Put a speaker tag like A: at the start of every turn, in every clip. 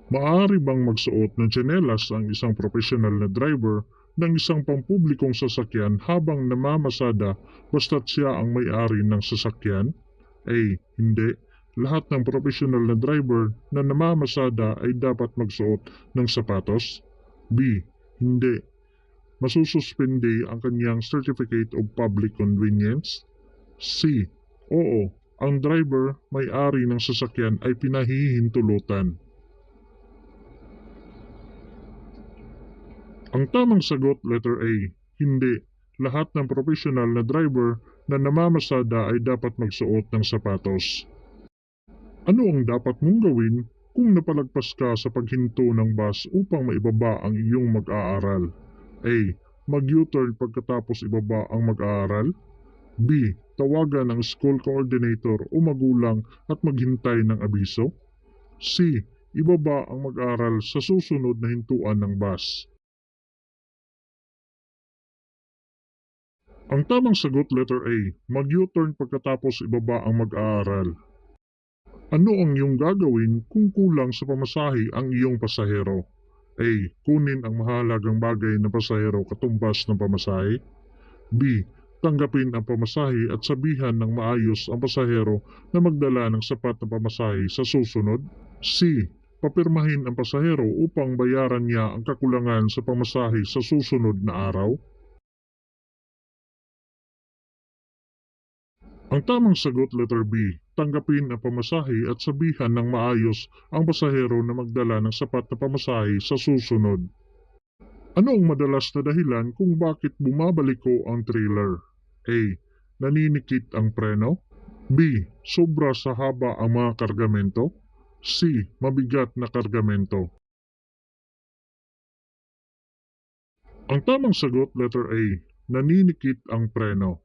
A: Maaari bang magsuot ng tsinelas ang isang profesional na driver ng isang pampublikong sasakyan habang namamasada basta't siya ang may-ari ng sasakyan? A. Hindi. Lahat ng profesional na driver na namamasada ay dapat magsuot ng sapatos. B. Hindi. Masususpende ang kanyang Certificate of Public Convenience. C. Oo. Ang driver, may-ari ng sasakyan ay pinahihintulutan. Ang tamang sagot, letter A. Hindi. Lahat ng profesional na driver na namamasada ay dapat magsuot ng sapatos. Ano ang dapat mong gawin kung napalagpas ka sa paghinto ng bus upang maibaba ang iyong mag-aaral? A. Mag-U-turn pagkatapos ibaba ang mag-aaral. B. Tawagan ang school coordinator o magulang at maghintay ng abiso. C. Ibaba ang mag-aaral sa susunod na hintuan ng bus. Ang tamang sagot, letter A. Mag-U-turn pagkatapos ibaba ang mag-aaral. Ano ang iyong gagawin kung kulang sa pamasahe ang iyong pasahero? A. Kunin ang mahalagang bagay na pasahero katumbas ng pamasahe. B. Tanggapin ang pamasahe at sabihan ng maayos ang pasahero na magdala ng sapat na pamasahe sa susunod. C. Papirmahin ang pasahero upang bayaran niya ang kakulangan sa pamasahe sa susunod na araw. Ang tamang sagot, letter B. Tanggapin ang pamasahe at sabihan ng maayos ang pasahero na magdala ng sapat na pamasahe sa susunod. Ano ang madalas na dahilan kung bakit bumabaliko ang trailer? A. Naninikit ang preno. B. Sobra sa haba ang mga kargamento. C. Mabigat na kargamento. Ang tamang sagot, letter A. Naninikit ang preno.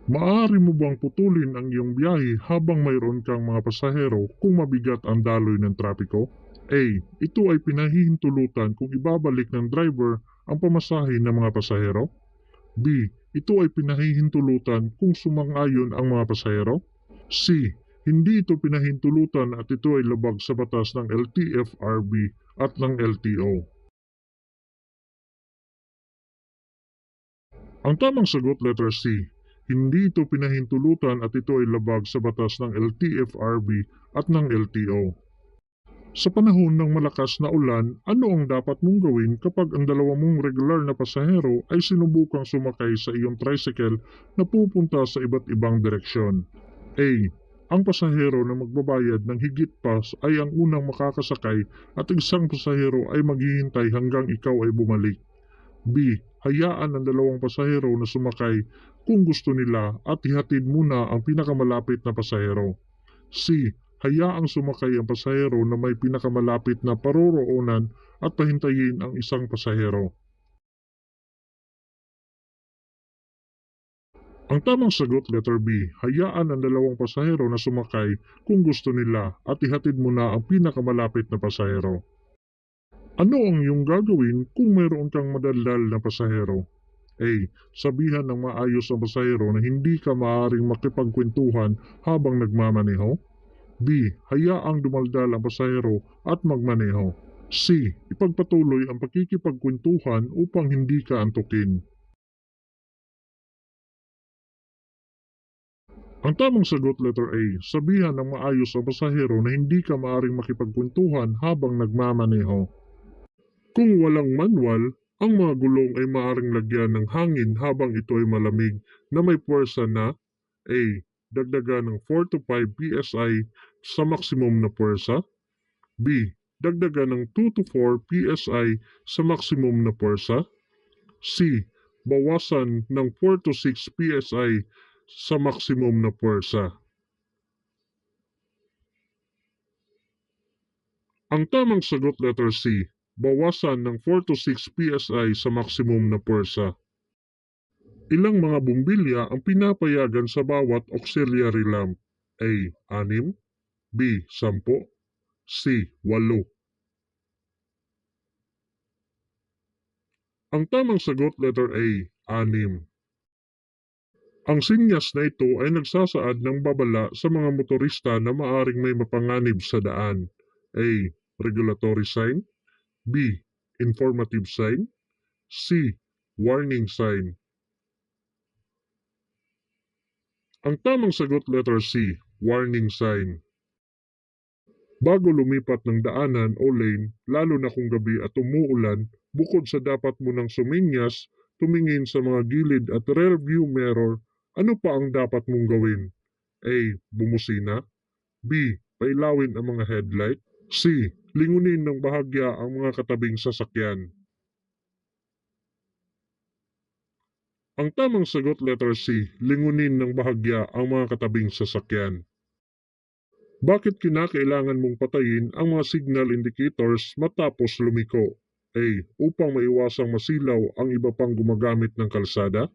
A: Maaari mo bang putulin ang iyong biyahe habang mayroon kang mga pasahero kung mabigat ang daloy ng trapiko? A. Ito ay pinahihintulutan kung ibabalik ng driver ang pamasahe ng mga pasahero. B. Ito ay pinahihintulutan kung sumang-ayon ang mga pasahero. C. Hindi ito pinahintulutan at ito ay labag sa batas ng LTFRB at ng LTO. Ang tamang sagot, letter C. Hindi ito pinahintulutan at ito ay labag sa batas ng LTFRB at ng LTO. Sa panahon ng malakas na ulan, ano ang dapat mong gawin kapag ang dalawa mong regular na pasahero ay sinubukang sumakay sa iyong tricycle na pupunta sa iba't ibang direksyon? A. Ang pasahero na magbabayad ng higit pa ay ang unang makakasakay at isang pasahero ay maghihintay hanggang ikaw ay bumalik. B. Hayaan ang dalawang pasahero na sumakay kung gusto nila at ihatid muna ang pinakamalapit na pasahero. C. Hayaang sumakay ang pasahero na may pinakamalapit na paroroonan at pahintayin ang isang pasahero. Ang tamang sagot, letter B. Hayaan ang dalawang pasahero na sumakay kung gusto nila at ihatid muna ang pinakamalapit na pasahero. Ano ang iyong gagawin kung mayroon kang madaldal na pasahero? A. Sabihan ng maayos ang pasahero na hindi ka maaaring makipagkwentuhan habang nagmamaneho. B. Hayaang dumaldal ang pasahero at magmaneho. C. Ipagpatuloy ang pakikipagkwentuhan upang hindi ka antukin. Ang tamang sagot, letter A. Sabihan ng maayos ang pasahero na hindi ka maaaring makipagkwentuhan habang nagmamaneho. Kung walang manual, ang mga gulong ay maaaring lagyan ng hangin habang ito ay malamig na may puwersa na A. Dagdagan ng 4 to 5 PSI sa maksimum na puwersa. B. Dagdagan ng 2 to 4 PSI sa maksimum na puwersa. C. Bawasan ng 4 to 6 PSI sa maksimum na puwersa. Ang tamang sagot, letter C. Bawasan ng 4 to 6 PSI sa maksimum na puwersa. Ilang mga bumbilya ang pinapayagan sa bawat auxiliary lamp? A. 6. B. 10. C. 8. Ang tamang sagot, letter A. 6. Ang sinyas na ito ay nagsasaad ng babala sa mga motorista na maaring may mapanganib sa daan. A. Regulatory sign. B. Informative sign. C. Warning sign. Ang tamang sagot letter C. Warning sign. Bago lumipat ng daanan o lane, lalo na kung gabi at umuulan, bukod sa dapat mo nang suminyas, tumingin sa mga gilid at rear view mirror, ano pa ang dapat mong gawin? A. Bumusina. B. Pailawin ang mga headlight. C. Lingunin ng bahagya ang mga katabing sasakyan. Ang tamang sagot letter C. Lingunin ng bahagya ang mga katabing sasakyan. Bakit kinakailangan mong patayin ang mga signal indicators matapos lumiko? A. Upang maiwasang masilaw ang iba pang gumagamit ng kalsada.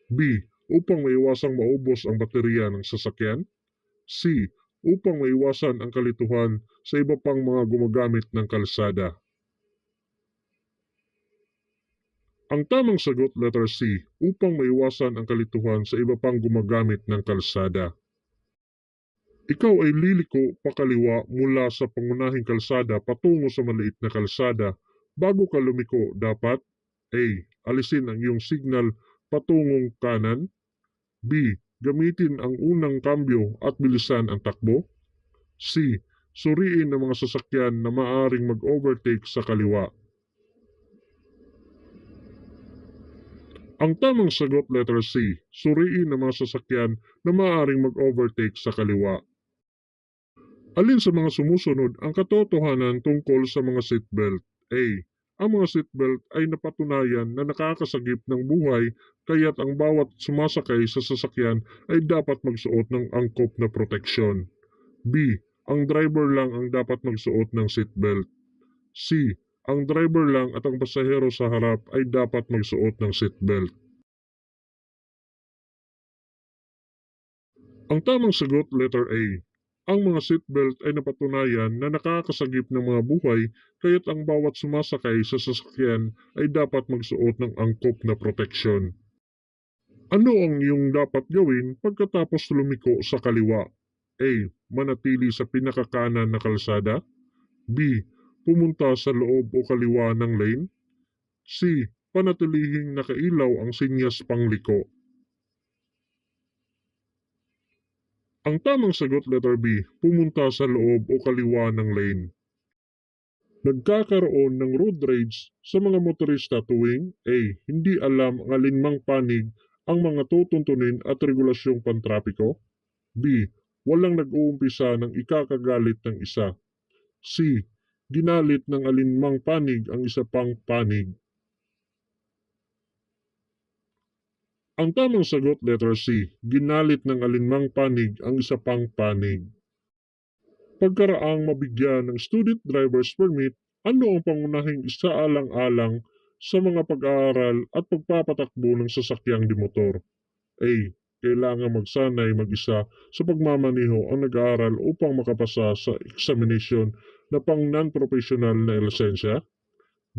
A: B. Upang maiwasang maubos ang baterya ng sasakyan. C. Upang maiwasan ang kalituhan sa iba pang mga gumagamit ng kalsada. Ang tamang sagot letter C. Upang maiwasan ang kalituhan sa iba pang gumagamit ng kalsada. Ikaw ay liliko pakaliwa mula sa pangunahing kalsada patungo sa maliit na kalsada. Bago ka lumiko, dapat A. Alisin ang iyong signal patungong kanan. B. Gamitin ang unang kambyo at bilisan ang takbo. C. Suriin ang mga sasakyan na maaaring mag-overtake sa kaliwa. Ang tamang sagot letter C. Suriin ang mga sasakyan na maaaring mag-overtake sa kaliwa. Alin sa mga sumusunod ang katotohanan tungkol sa mga seatbelt? A. Ang mga seatbelt ay napatunayan na nakakasagip ng buhay kaya't ang bawat sumasakay sa sasakyan ay dapat magsuot ng angkop na proteksyon. B. Ang driver lang ang dapat magsuot ng seatbelt. C. Ang driver lang at ang pasahero sa harap ay dapat magsuot ng seatbelt. Ang tamang sagot letter A. Ang mga seatbelt ay napatunayan na nakakasagip ng mga buhay kaya't ang bawat sumasakay sa sasakyan ay dapat magsuot ng angkop na proteksyon. Ano ang iyong dapat gawin pagkatapos lumiko sa kaliwa? A. Manatili sa pinakakanan na kalsada. B. Pumunta sa loob o kaliwa ng lane. C. Panatilihing nakailaw ang sinyas pangliko. Ang tamang sagot letter B. Pumunta sa loob o kaliwa ng lane. Nagkakaroon ng road rage sa mga motorista tuwing A. Hindi alam ang alinmang panig ang mga tutuntunin at regulasyong pantrapiko. B. Walang nag-uumpisa ng ikakagalit ng isa. C. Ginalit ng alinmang panig ang isa pang panig. Ang tamang sagot letter C. Ginalit ng alinmang panig ang isa pang panig. Pagkaraang mabigyan ng student driver's permit, ano ang pangunahing isaalang-alang sa mga pag-aaral at pagpapatakbo ng sasakyang dimotor? A. Kailangan magsanay mag-isa sa pagmamaneho ang nag-aaral upang makapasa sa examination na pang non-professional na lisensya.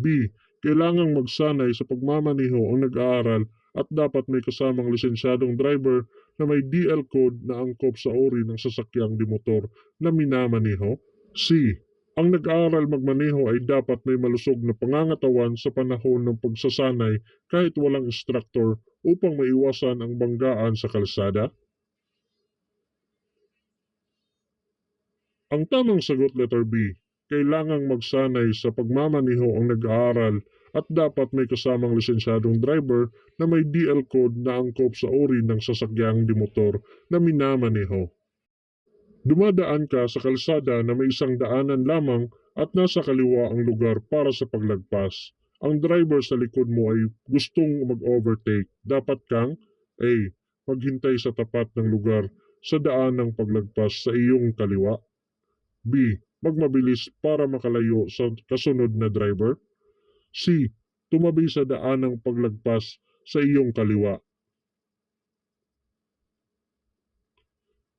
A: B. Kailangang magsanay sa pagmamaneho ang nag-aaral at dapat may kasamang lisensyadong driver na may DL code na angkop sa uri ng sasakyang dimotor na minamaneho. C. Ang nag-aaral magmaneho ay dapat may malusog na pangangatawan sa panahon ng pagsasanay kahit walang instructor upang maiwasan ang banggaan sa kalsada. Ang tamang sagot letter B. Kailangang magsanay sa pagmamaneho ang nag-aaral at dapat may kasamang lisensyadong driver na may DL code na angkop sa uri ng sasakyang dimotor na minamaneho. Dumadaan ka sa kalsada na may isang daanan lamang at nasa kaliwa ang lugar para sa paglagpas. Ang driver sa likod mo ay gustong mag-overtake. Dapat kang A. Maghintay sa tapat ng lugar sa daan ng paglagpas sa iyong kaliwa. B. Magmabilis para makalayo sa kasunod na driver. C. Tumabi sa daan ng paglagpas sa iyong kaliwa.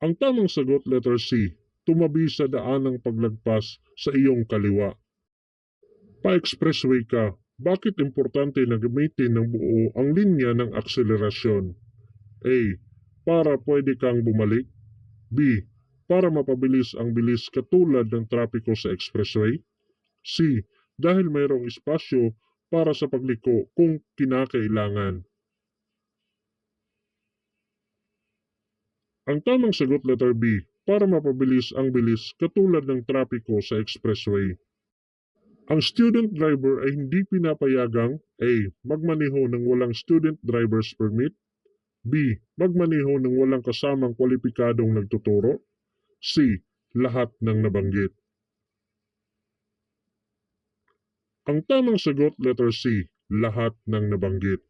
A: Ang tamang sagot letter C. Tumabi sa daan ng paglagpas sa iyong kaliwa. Pa-expressway ka. Bakit importante na gamitin ng buo ang linya ng akselerasyon? A. Para pwede kang bumalik. B. Para mapabilis ang bilis katulad ng trapiko sa expressway. C. Dahil mayroong espasyo para sa pagliko kung kinakailangan. Ang tamang sagot letter B, para mapabilis ang bilis katulad ng trapiko sa expressway. Ang student driver ay hindi pinapayagang A. Magmaneho ng walang student driver's permit, B. Magmaneho ng walang kasamang kwalipikadong nagtuturo, C. Lahat ng nabanggit. Ang tamang sagot letter C, lahat ng nabanggit.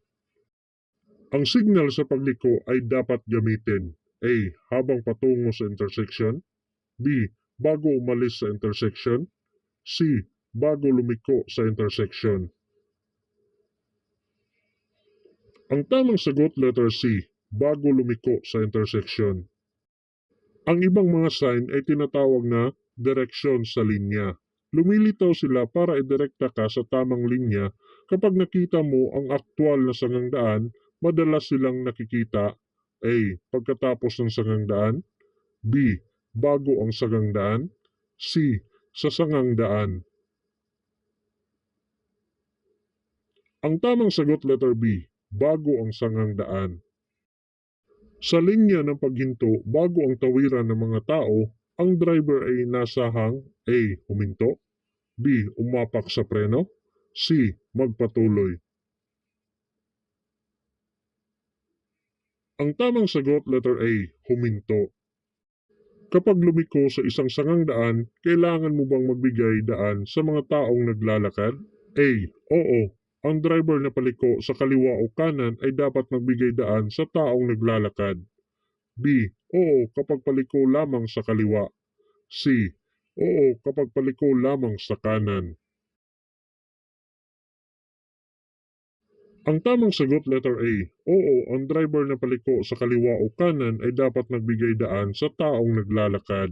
A: Ang signal sa pagliko ay dapat gamitin A. Habang patungo sa intersection, B. Bago umalis sa intersection, C. Bago lumiko sa intersection. Ang tamang sagot letter C, bago lumiko sa intersection. Ang ibang mga sign ay tinatawag na direksyon sa linya. Lumilitaw sila para idirekta ka sa tamang linya. Kapag nakita mo ang aktwal na sangangdaan, madalas silang nakikita A. Pagkatapos ng sangangdaan, B. Bago ang sangangdaan, C. Sa sangangdaan. Ang tamang sagot letter B, bago ang sangangdaan. Sa linya ng paghinto bago ang tawiran ng mga tao, ang driver ay nasahang A. Huminto, B. Umapak sa preno, C. Magpatuloy. Ang tamang sagot letter A. Huminto. Kapag lumiko sa isang sangangdaan, kailangan mo bang magbigay daan sa mga taong naglalakad? A. Oo. Ang driver na paliko sa kaliwa o kanan ay dapat magbigay daan sa taong naglalakad. B. Oo kapag paliko lamang sa kaliwa. C. Oo kapag paliko lamang sa kanan. Ang tamang sagot letter A. Oo, ang driver na paliko sa kaliwa o kanan ay dapat magbigay daan sa taong naglalakad.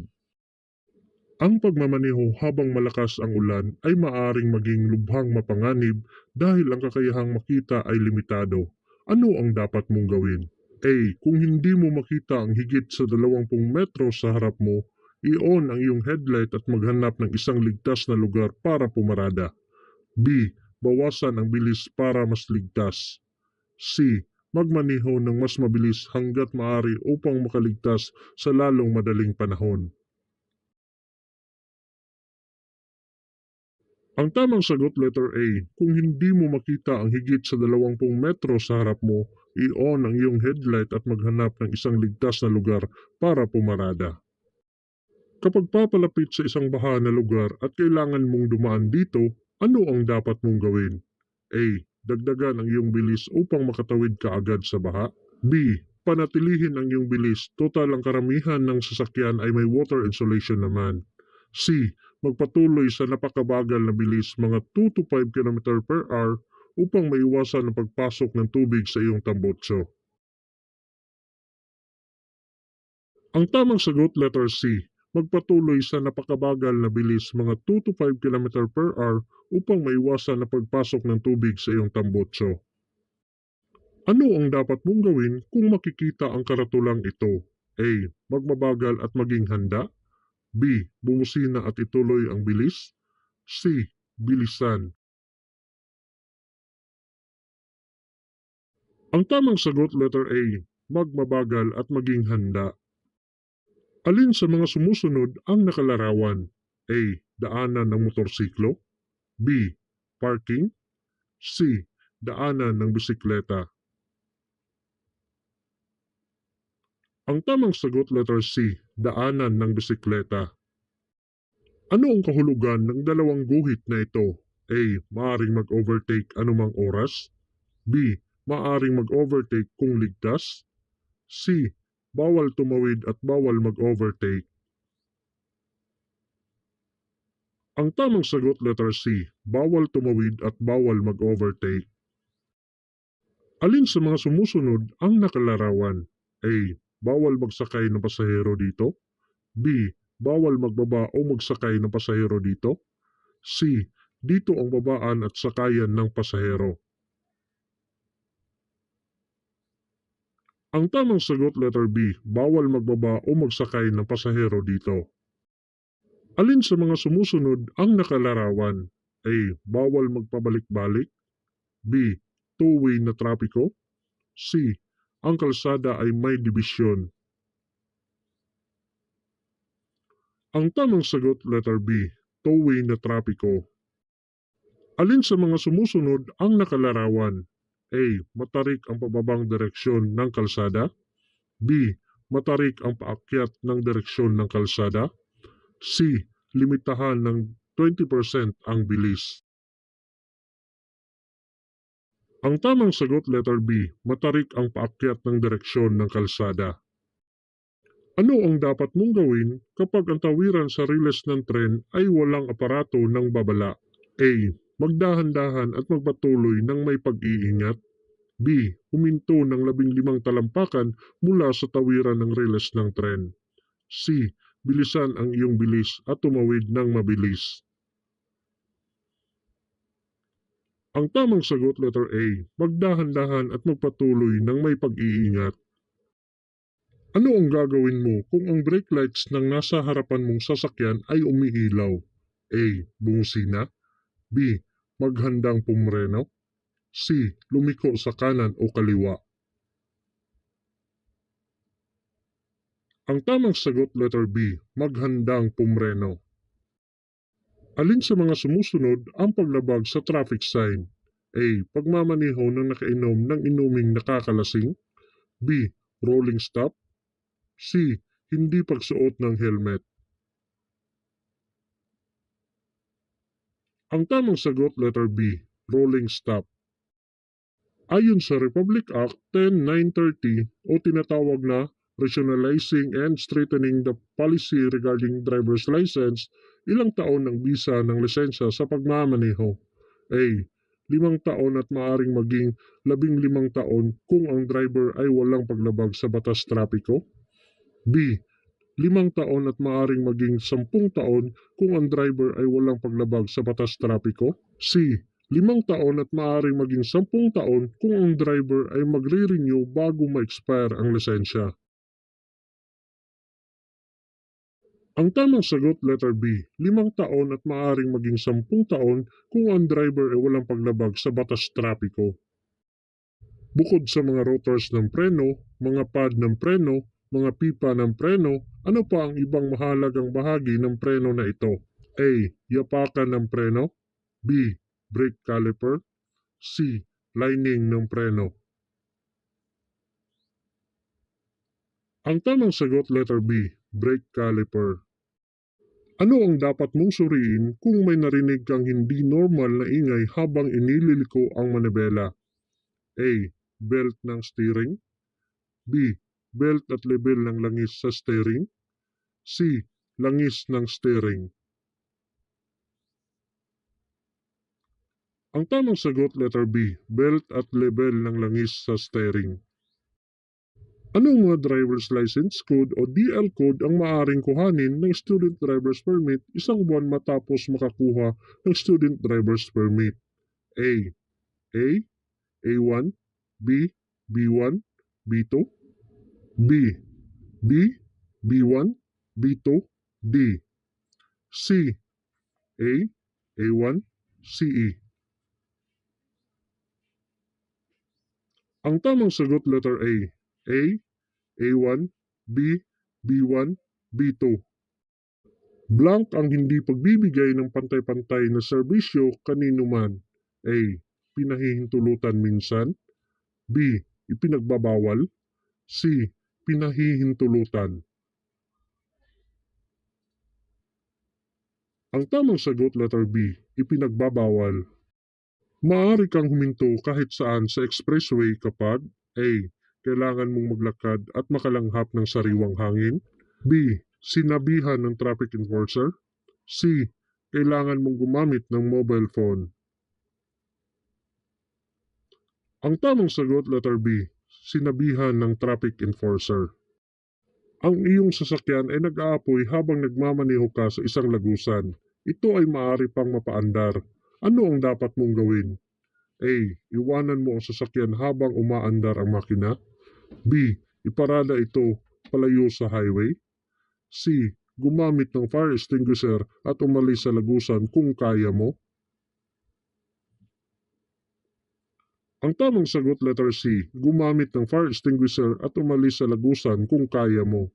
A: Ang pagmamaneho habang malakas ang ulan ay maaring maging lubhang mapanganib dahil ang kakayahang makita ay limitado. Ano ang dapat mong gawin? A. Kung hindi mo makita ang higit sa 20 metro sa harap mo, i-on ang iyong headlight at maghanap ng isang ligtas na lugar para pumarada. B. Bawasan ang bilis para mas ligtas. C. Magmaneho ng mas mabilis hanggat maaari upang makaligtas sa lalong madaling panahon. Ang tamang sagot letter A, kung hindi mo makita ang higit sa 20 metro sa harap mo, i-on ang iyong headlight at maghanap ng isang ligtas na lugar para pumarada. Kapag papalapit sa isang baha na lugar at kailangan mong dumaan dito, ano ang dapat mong gawin? A. Dagdagan ang iyong bilis upang makatawid ka agad sa baha. B. Panatilihin ang iyong bilis, total ang karamihan ng sasakyan ay may water insulation naman. C. Magpatuloy sa napakabagal na bilis mga 2 to 5 km per hour upang maiwasan ang pagpasok ng tubig sa iyong tambutso. Ang tamang sagot letter C. Magpatuloy sa napakabagal na bilis mga 2 to 5 km per hour upang maiwasan ang pagpasok ng tubig sa iyong tambutso. Ano ang dapat mong gawin kung makikita ang karatulang ito? A. Magmabagal at maging handa. B. Bumusina at ituloy ang bilis. C. Bilisan. Ang tamang sagot letter A. Magmabagal at maging handa. Alin sa mga sumusunod ang nakalarawan? A. Daanan ng motorsiklo. B. Parking. C. Daanan ng bisikleta. Ang tamang sagot letter C. Daanan ng bisikleta. Ano ang kahulugan ng dalawang guhit na ito? A. Maaring mag-overtake anumang oras. B. Maaring mag-overtake kung ligtas. C. Bawal tumawid at bawal mag-overtake. Ang tamang sagot letter C. Bawal tumawid at bawal mag-overtake. Alin sa mga sumusunod ang nakalarawan? A. Bawal magsakay ng pasahero dito. B. Bawal magbaba o magsakay ng pasahero dito. C. Dito ang babaan at sakayan ng pasahero. Ang tamang sagot letter B. Bawal magbaba o magsakay ng pasahero dito. Alin sa mga sumusunod ang nakalarawan? A. Bawal magpabalik-balik. B. Two-way na trapiko. C. Ang kalsada ay may dibisyon. Ang tamang sagot, letter B. Two-way na trapiko. Alin sa mga sumusunod ang nakalarawan? A. Matarik ang pababang direksyon ng kalsada. B. Matarik ang paakyat ng direksyon ng kalsada. C. Limitahan ng 20% ang bilis. Ang tamang sagot, letter B. Matarik ang paakyat ng direksyon ng kalsada. Ano ang dapat mong gawin kapag ang tawiran sa riles ng tren ay walang aparato ng babala? A. Magdahan-dahan at magpatuloy ng may pag-iingat. B. Huminto ng 15 talampakan mula sa tawiran ng riles ng tren. C. Bilisan ang iyong bilis at tumawid ng mabilis. Ang tamang sagot, letter A. Magdahan-dahan at magpatuloy ng may pag-iingat. Ano ang gagawin mo kung ang brake lights ng nasa harapan mong sasakyan ay umiilaw? A. Bumusina. B. Maghandang pumreno. C. Lumiko sa kanan o kaliwa. Ang tamang sagot, letter B. Maghandang pumreno. Alin sa mga sumusunod ang paglabag sa traffic sign? A. Pagmamaneho ng nakainom ng inuming nakakalasing. B. Rolling stop. C. Hindi pagsuot ng helmet. Ang tamang sagot, letter B. Rolling stop. Ayon sa Republic Act 10930 o tinatawag na Rationalizing and Strengthening the Policy Regarding Driver's License, ilang taon ng bisa ng lisensya sa pagmamaneho? A. 5 taon at maaring maging 15 taon kung ang driver ay walang paglabag sa batas trapiko. B. 5 taon at maaring maging 10 taon kung ang driver ay walang paglabag sa batas trapiko. C. 5 taon at maaring maging 10 taon kung ang driver ay magre-renew bago ma-expire ang lisensya. Ang tamang sagot, letter B. 5 taon at maaring maging 10 taon kung ang driver ay walang paglabag sa batas trapiko. Bukod sa mga rotors ng preno, mga pad ng preno, mga pipa ng preno, ano pa ang ibang mahalagang bahagi ng preno na ito? A. Yapakan ng preno. B. Brake caliper. C. Lining ng preno. Ang tamang sagot, letter B. Brake caliper. Ano ang dapat mong suriin kung may narinig kang hindi normal na ingay habang inililiko ang manibela? A. Belt ng steering. B. Belt at level ng langis sa steering. C. Langis ng steering. Ang tamang sagot, letter B. Belt at level ng langis sa steering. Anong mga driver's license code o DL code ang maaaring kuhanin ng student driver's permit isang buwan matapos makakuha ng student driver's permit? A. A1, B, B1, B2, B, B, B1, B2, D. C. A1, CE. Ang tamang sagot, letter A. A1, B, B1, B2. Blank ang hindi pagbibigay ng pantay-pantay na serbisyo kanino man. A. Pinahihintulutan minsan. B. Ipinagbabawal. C. Pinahihintulutan. Ang tamang sagot, letter B. Ipinagbabawal. Maaari kang huminto kahit saan sa expressway kapag A. Kailangan mong maglakad at makalanghap ng sariwang hangin. B. Sinabihan ng traffic enforcer. C. Kailangan mong gumamit ng mobile phone. Ang tamang sagot, letter B. Sinabihan ng traffic enforcer. Ang iyong sasakyan ay nag-aapoy habang nagmamaneho ka sa isang lagusan. Ito ay maaari pang mapaandar. Ano ang dapat mong gawin? A. Iwanan mo ang sasakyan habang umaandar ang makina. B. Iparada ito palayo sa highway. C. Gumamit ng fire extinguisher at umalis sa lagusan kung kaya mo. Ang tamang sagot letter C, gumamit ng fire extinguisher at umalis sa lagusan kung kaya mo.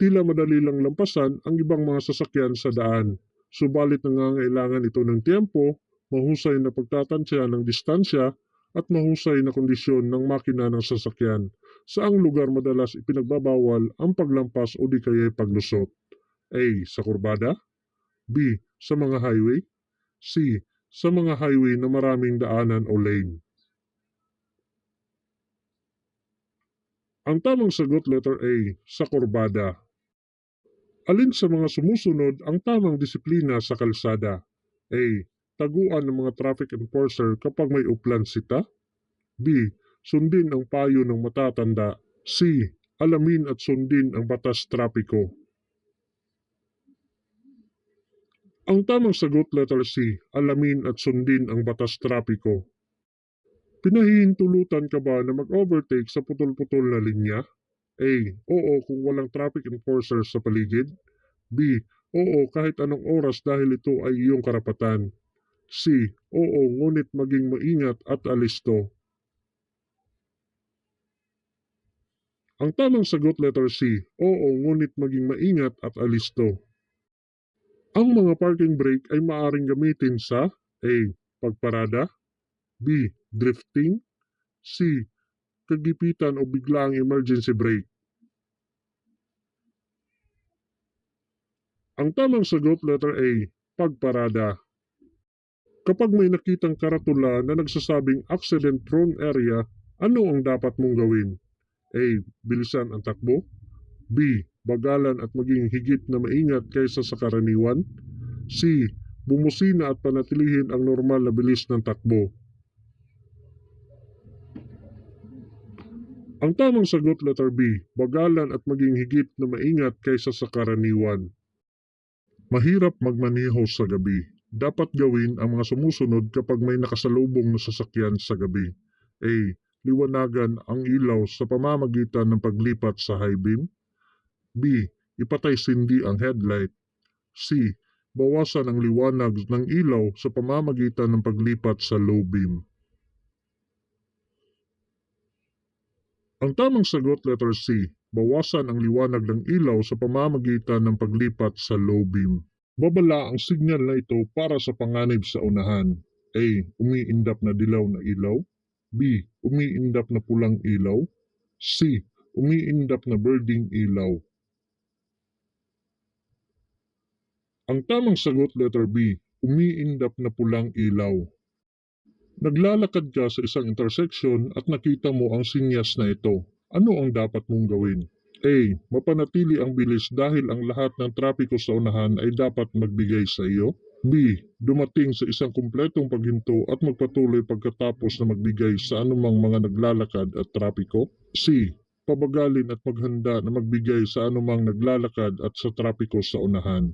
A: Tila madali lang lampasan ang ibang mga sasakyan sa daan, subalit nangangailangan ito ng tiempo, mahusay na pagtatansya ng distansya at mahusay na kondisyon ng makina ng sasakyan. Saang lugar madalas ipinagbabawal ang paglampas o di kaya paglusot? A. Sa kurbada. B. Sa mga highway. C. Sa mga highway na maraming daanan o lane. Ang tamang sagot letter A. Sa kurbada. Alin sa mga sumusunod ang tamang disiplina sa kalsada? A. Taguan ng mga traffic enforcer kapag may uplansita. B. Sundin ang payo ng matatanda. C. Alamin at sundin ang batas trapiko. Ang tamang sagot letter C. Alamin at sundin ang batas trapiko. Pinahihintulutan ka ba na mag-overtake sa putol-putol na linya? A. Oo kung walang traffic enforcer sa paligid. B. Oo kahit anong oras dahil ito ay iyong karapatan. C. Oo ngunit maging maingat at alisto. Ang tamang sagot letter C. Oo ngunit maging maingat at alisto. Ang mga parking brake ay maaaring gamitin sa A. Pagparada. B. Drifting. C. Kagipitan o biglaang emergency brake. Ang tamang sagot letter A. Pagparada. Kapag may nakitang karatula na nagsasabing accident-prone area, ano ang dapat mong gawin? A. Bilisan ang takbo. B. Bagalan at maging higit na maingat kaysa sa karaniwan. C. Bumusina at panatilihin ang normal na bilis ng takbo. Ang tamang sagot letter B. Bagalan at maging higit na maingat kaysa sa karaniwan. Mahirap magmaneho sa gabi. Dapat gawin ang mga sumusunod kapag may nakasalubong na sasakyan sa gabi. A. Liwanagan ang ilaw sa pamamagitan ng paglipat sa high beam. B. Ipatay sindi ang headlight. C. Bawasan ang liwanag ng ilaw sa pamamagitan ng paglipat sa low beam. Ang tamang sagot letter C. Bawasan ang liwanag ng ilaw sa pamamagitan ng paglipat sa low beam. Babala ang signal na ito para sa panganib sa unahan. A. Umiindap na dilaw na ilaw. B. Umiindap na pulang ilaw. C. Umiindap na birding ilaw. Ang tamang sagot letter B. Umiindap na pulang ilaw. Naglalakad ka sa isang intersection at nakita mo ang sinyas na ito. Ano ang dapat mong gawin? A. Mapanatili ang bilis dahil ang lahat ng trapiko sa unahan ay dapat magbigay sa iyo. B. Dumating sa isang kumpletong paghinto at magpatuloy pagkatapos na magbigay sa anumang mga naglalakad at trapiko. C. Pabagalin at maghanda na magbigay sa anumang naglalakad at sa trapiko sa unahan.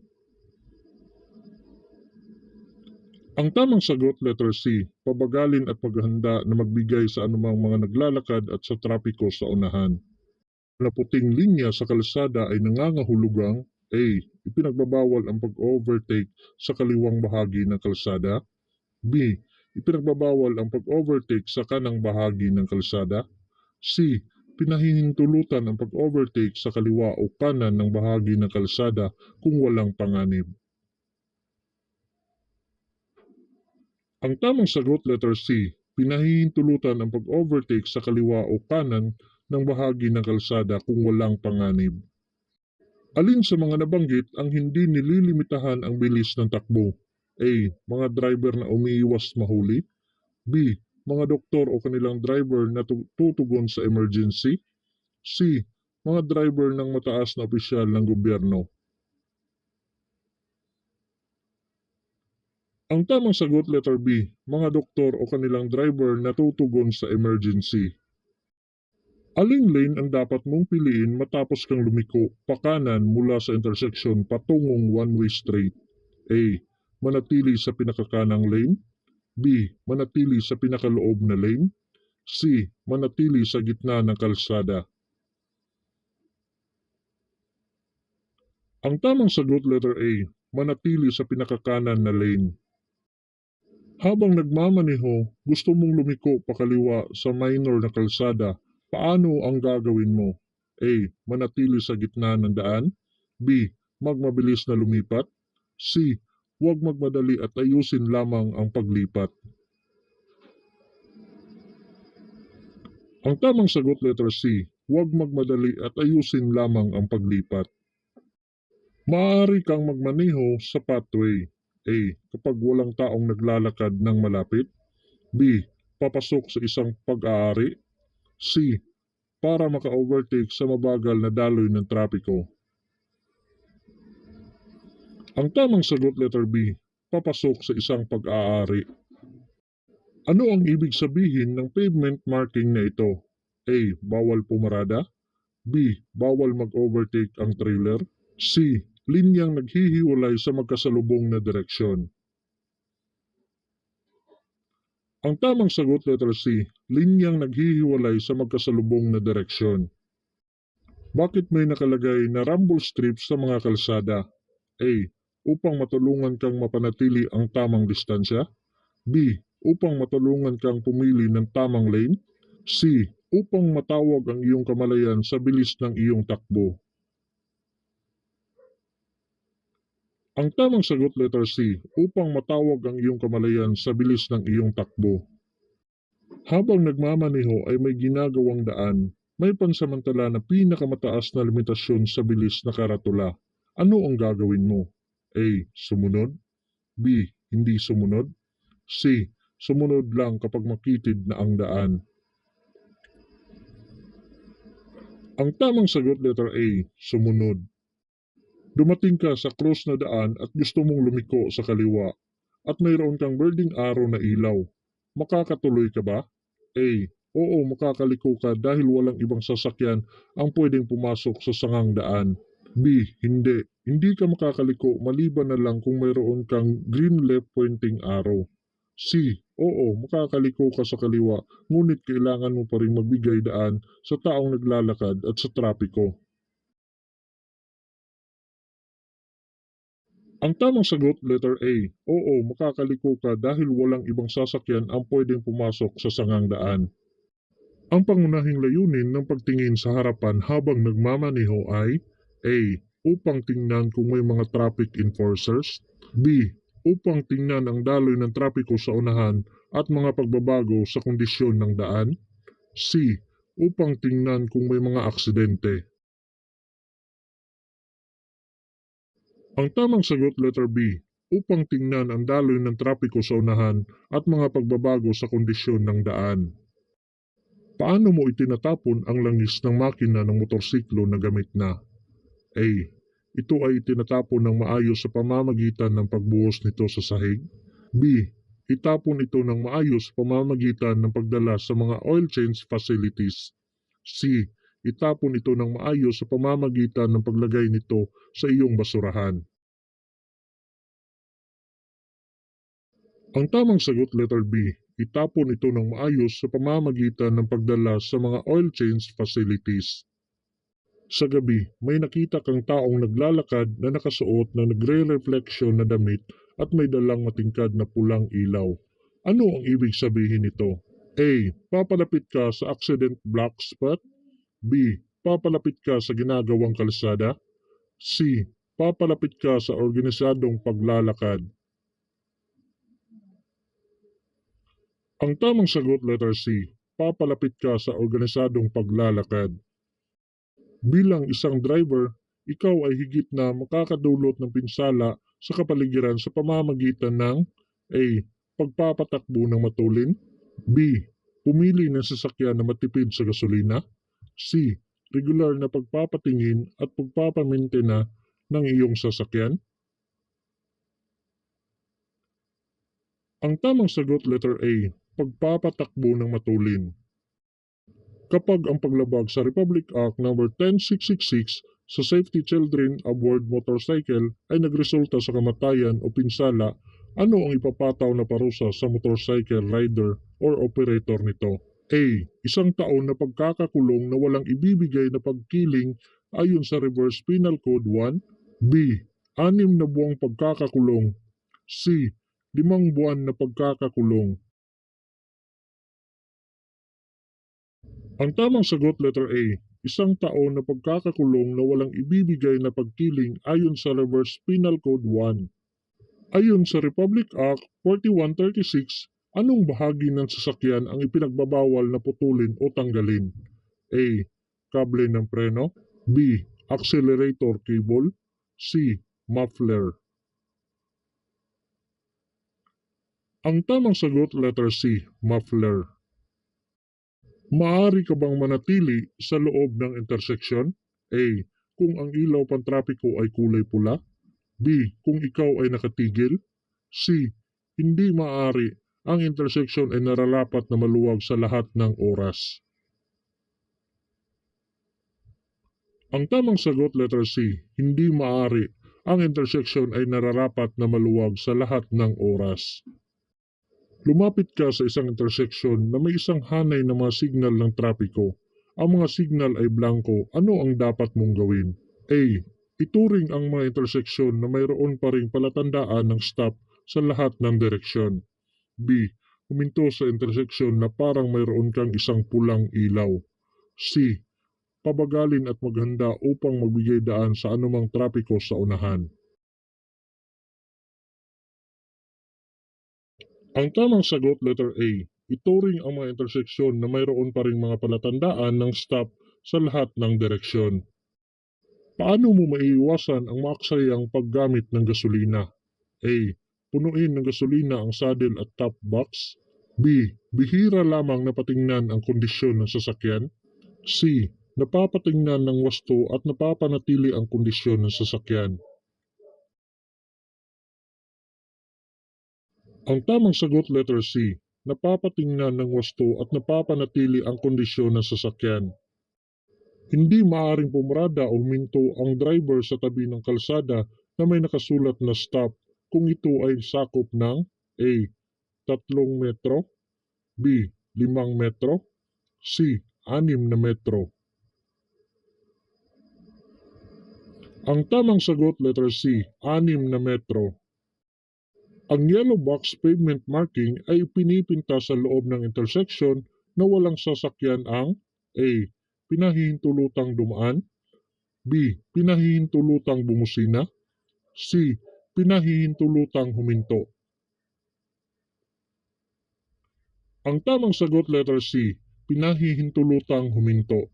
A: Ang tamang sagot letter C. Pabagalin at maghanda na magbigay sa anumang mga naglalakad at sa trapiko sa unahan. Na puting linya sa kalsada ay nangangahulugang A. Ipinagbabawal ang pag-overtake sa kaliwang bahagi ng kalsada. B. Ipinagbabawal ang pag-overtake sa kanang bahagi ng kalsada. C. Pinahihintulutan ang pag-overtake sa kaliwa o kanan ng bahagi ng kalsada kung walang panganib. Ang tamang sagot letter C. Pinahihintulutan ang pag-overtake sa kaliwa o kanan ng bahagi ng kalsada kung walang panganib. Alin sa mga nabanggit ang hindi nililimitahan ang bilis ng takbo? A. Mga driver na umiiwas mahuli. B. Mga doktor o kanilang driver na tutugon sa emergency. C. Mga driver ng mataas na opisyal ng gobyerno. Ang tamang sagot letter B. Mga doktor o kanilang driver na tutugon sa emergency. Aling lane ang dapat mong piliin matapos kang lumiko pakanan mula sa intersection patungong one-way street? A. Manatili sa pinakakanang lane. B. Manatili sa pinakaloob na lane. C. Manatili sa gitna ng kalsada. Ang tamang sagot letter A. Manatili sa pinakakanan na lane. Habang nagmamaneho, gusto mong lumiko pakaliwa sa minor na kalsada, paano ang gagawin mo? A. Manatili sa gitna ng daan. B. Magmabilis na lumipat. C. Huwag magmadali at ayusin lamang ang paglipat. Ang tamang sagot letter C. Huwag magmadali at ayusin lamang ang paglipat. Maaari kang magmaneho sa pathway. A. Kapag walang taong naglalakad ng malapit. B. Papasok sa isang pag-aari. C. Para maka-overtake sa mabagal na daloy ng trapiko. Ang tamang sagot letter B. Papasok sa isang pag-aari. Ano ang ibig sabihin ng pavement marking na ito? A. Bawal pumarada. B. Bawal mag-overtake ang trailer. C. Linyang naghihiwalay sa magkasalubong na direksyon. Ang tamang sagot letter C. Linyang naghihiwalay sa magkasalubong na direksyon. Bakit may nakalagay na rumble strips sa mga kalsada? A. Upang matulungan kang mapanatili ang tamang distansya. B. Upang matulungan kang pumili ng tamang lane. C. Upang matawag ang iyong kamalayan sa bilis ng iyong takbo. Ang tamang sagot letter C. Upang matawag ang iyong kamalayan sa bilis ng iyong takbo. Habang nagmamaneho ay may ginagawang daan, may pansamantala na pinakamataas na limitasyon sa bilis na karatula. Ano ang gagawin mo? A. Sumunod. B. Hindi sumunod. C. Sumunod lang kapag makitid na ang daan. Ang tamang sagot letter A. Sumunod. Dumating ka sa cross na daan at gusto mong lumiko sa kaliwa at mayroon kang birding arrow na ilaw. Makakatuloy ka ba? A. Oo, makakaliko ka dahil walang ibang sasakyan ang pwedeng pumasok sa sangang daan. B. Hindi. Hindi ka makakaliko maliban na lang kung mayroon kang green left pointing arrow. C. Oo, makakaliko ka sa kaliwa, ngunit kailangan mo pa rin magbigay daan sa taong naglalakad at sa trapiko. Ang tamang sagot, letter A. Oo, makakaliko ka dahil walang ibang sasakyan ang pwedeng pumasok sa sangang daan. Ang pangunahing layunin ng pagtingin sa harapan habang nagmamaneho ay A. Upang tingnan kung may mga traffic enforcers. B. Upang tingnan ang daloy ng trapiko sa unahan at mga pagbabago sa kondisyon ng daan. C. Upang tingnan kung may mga aksidente. Ang tamang sagot letter B. Upang tingnan ang daloy ng trapiko sa unahan at mga pagbabago sa kondisyon ng daan. Paano mo itinatapon ang langis ng makina ng motorsiklo na gamit na? A. Ito ay itinatapon ng maayos sa pamamagitan ng pagbuhos nito sa sahig. B. Itapon ito ng maayos sa pamamagitan ng pagdala sa mga oil change facilities. C. Itapon ito ng maayos sa pamamagitan ng paglagay nito sa iyong basurahan. Ang tamang sagot letter B. Itapon ito ng maayos sa pamamagitan ng pagdala sa mga oil change facilities. Sa gabi, may nakita kang taong naglalakad na nakasuot na nagre-refleksyon na damit at may dalang matingkad na pulang ilaw. Ano ang ibig sabihin nito? A. Papalapit ka sa accident black spot. B. Papalapit ka sa ginagawang kalsada. C. Papalapit ka sa organisadong paglalakad. Ang tamang sagot letter C. Papalapit ka sa organisadong paglalakad. Bilang isang driver, ikaw ay higit na makakadulot ng pinsala sa kapaligiran sa pamamagitan ng A. Pagpapatakbo ng matulin. B. Pumili ng sasakyan na matipid sa gasolina. C. Regular na pagpapatingin at pagpapamintena ng iyong sasakyan. Ang tamang sagot letter A. Pagpapatakbo ng matulin. Kapag ang paglabag sa Republic Act No. 10666 sa Safety Children Aboard Motorcycle ay nagresulta sa kamatayan o pinsala, ano ang ipapataw na parusa sa motorcycle rider or operator nito? A. 1 taon na pagkakakulong na walang ibibigay na pagkiling ayon sa Reverse Penal Code 1. B. 6 na buwang pagkakakulong. C. 5 buwan na pagkakakulong. Ang tamang sagot letter A, 1 taon na pagkakakulong na walang ibibigay na pagkiling ayon sa Reverse Penal Code 1. Ayon sa Republic Act 4136, anong bahagi ng sasakyan ang ipinagbabawal na putulin o tanggalin? A. Kable ng preno. B. Accelerator cable. C. Muffler. Ang tamang sagot letter C. Muffler. Maaari ka bang manatili sa loob ng intersection? A. Kung ang ilaw pantrapiko ay kulay pula. B. Kung ikaw ay nakatigil. C. Hindi maaari. Ang intersection ay nararapat na maluwag sa lahat ng oras. Ang tamang sagot letter C. Hindi maaari. Ang intersection ay nararapat na maluwag sa lahat ng oras. Lumapit ka sa isang intersection na may isang hanay na mga signal ng trapiko. Ang mga signal ay blanco. Ano ang dapat mong gawin? A. Ituring ang mga interseksyon na mayroon pa ring palatandaan ng stop sa lahat ng direksyon. B. Huminto sa interseksyon na parang mayroon kang isang pulang ilaw. C. Pabagalin at maghanda upang magbigay daan sa anumang trapiko sa unahan. Ang tamang sagot letter A. Ituring ang mga interseksyon na mayroon pa ring mga palatandaan ng stop sa lahat ng direksyon. Paano mo maiiwasan ang maaksayang paggamit ng gasolina? A. Punuin ng gasolina ang saddle at top box. B. Bihira lamang napatingnan ang kondisyon ng sasakyan. C. Napapatingnan ng wasto at napapanatili ang kondisyon ng sasakyan. Ang tamang sagot letter C. Napapatingnan ng wasto at napapanatili ang kondisyon ng sasakyan. Hindi maaaring pumrada o huminto ang driver sa tabi ng kalsada na may nakasulat na stop kung ito ay sakop ng A. 3 metro. B. 5 metro. C. 6 na metro. Ang tamang sagot letter C. 6 na metro. Ang yellow box pavement marking ay pinipinta sa loob ng intersection na walang sasakyan ang A. Pinahihintulutang dumaan. B. Pinahihintulutang bumusina. C. Pinahihintulutang huminto. Ang tamang sagot letter C. Pinahihintulutang huminto.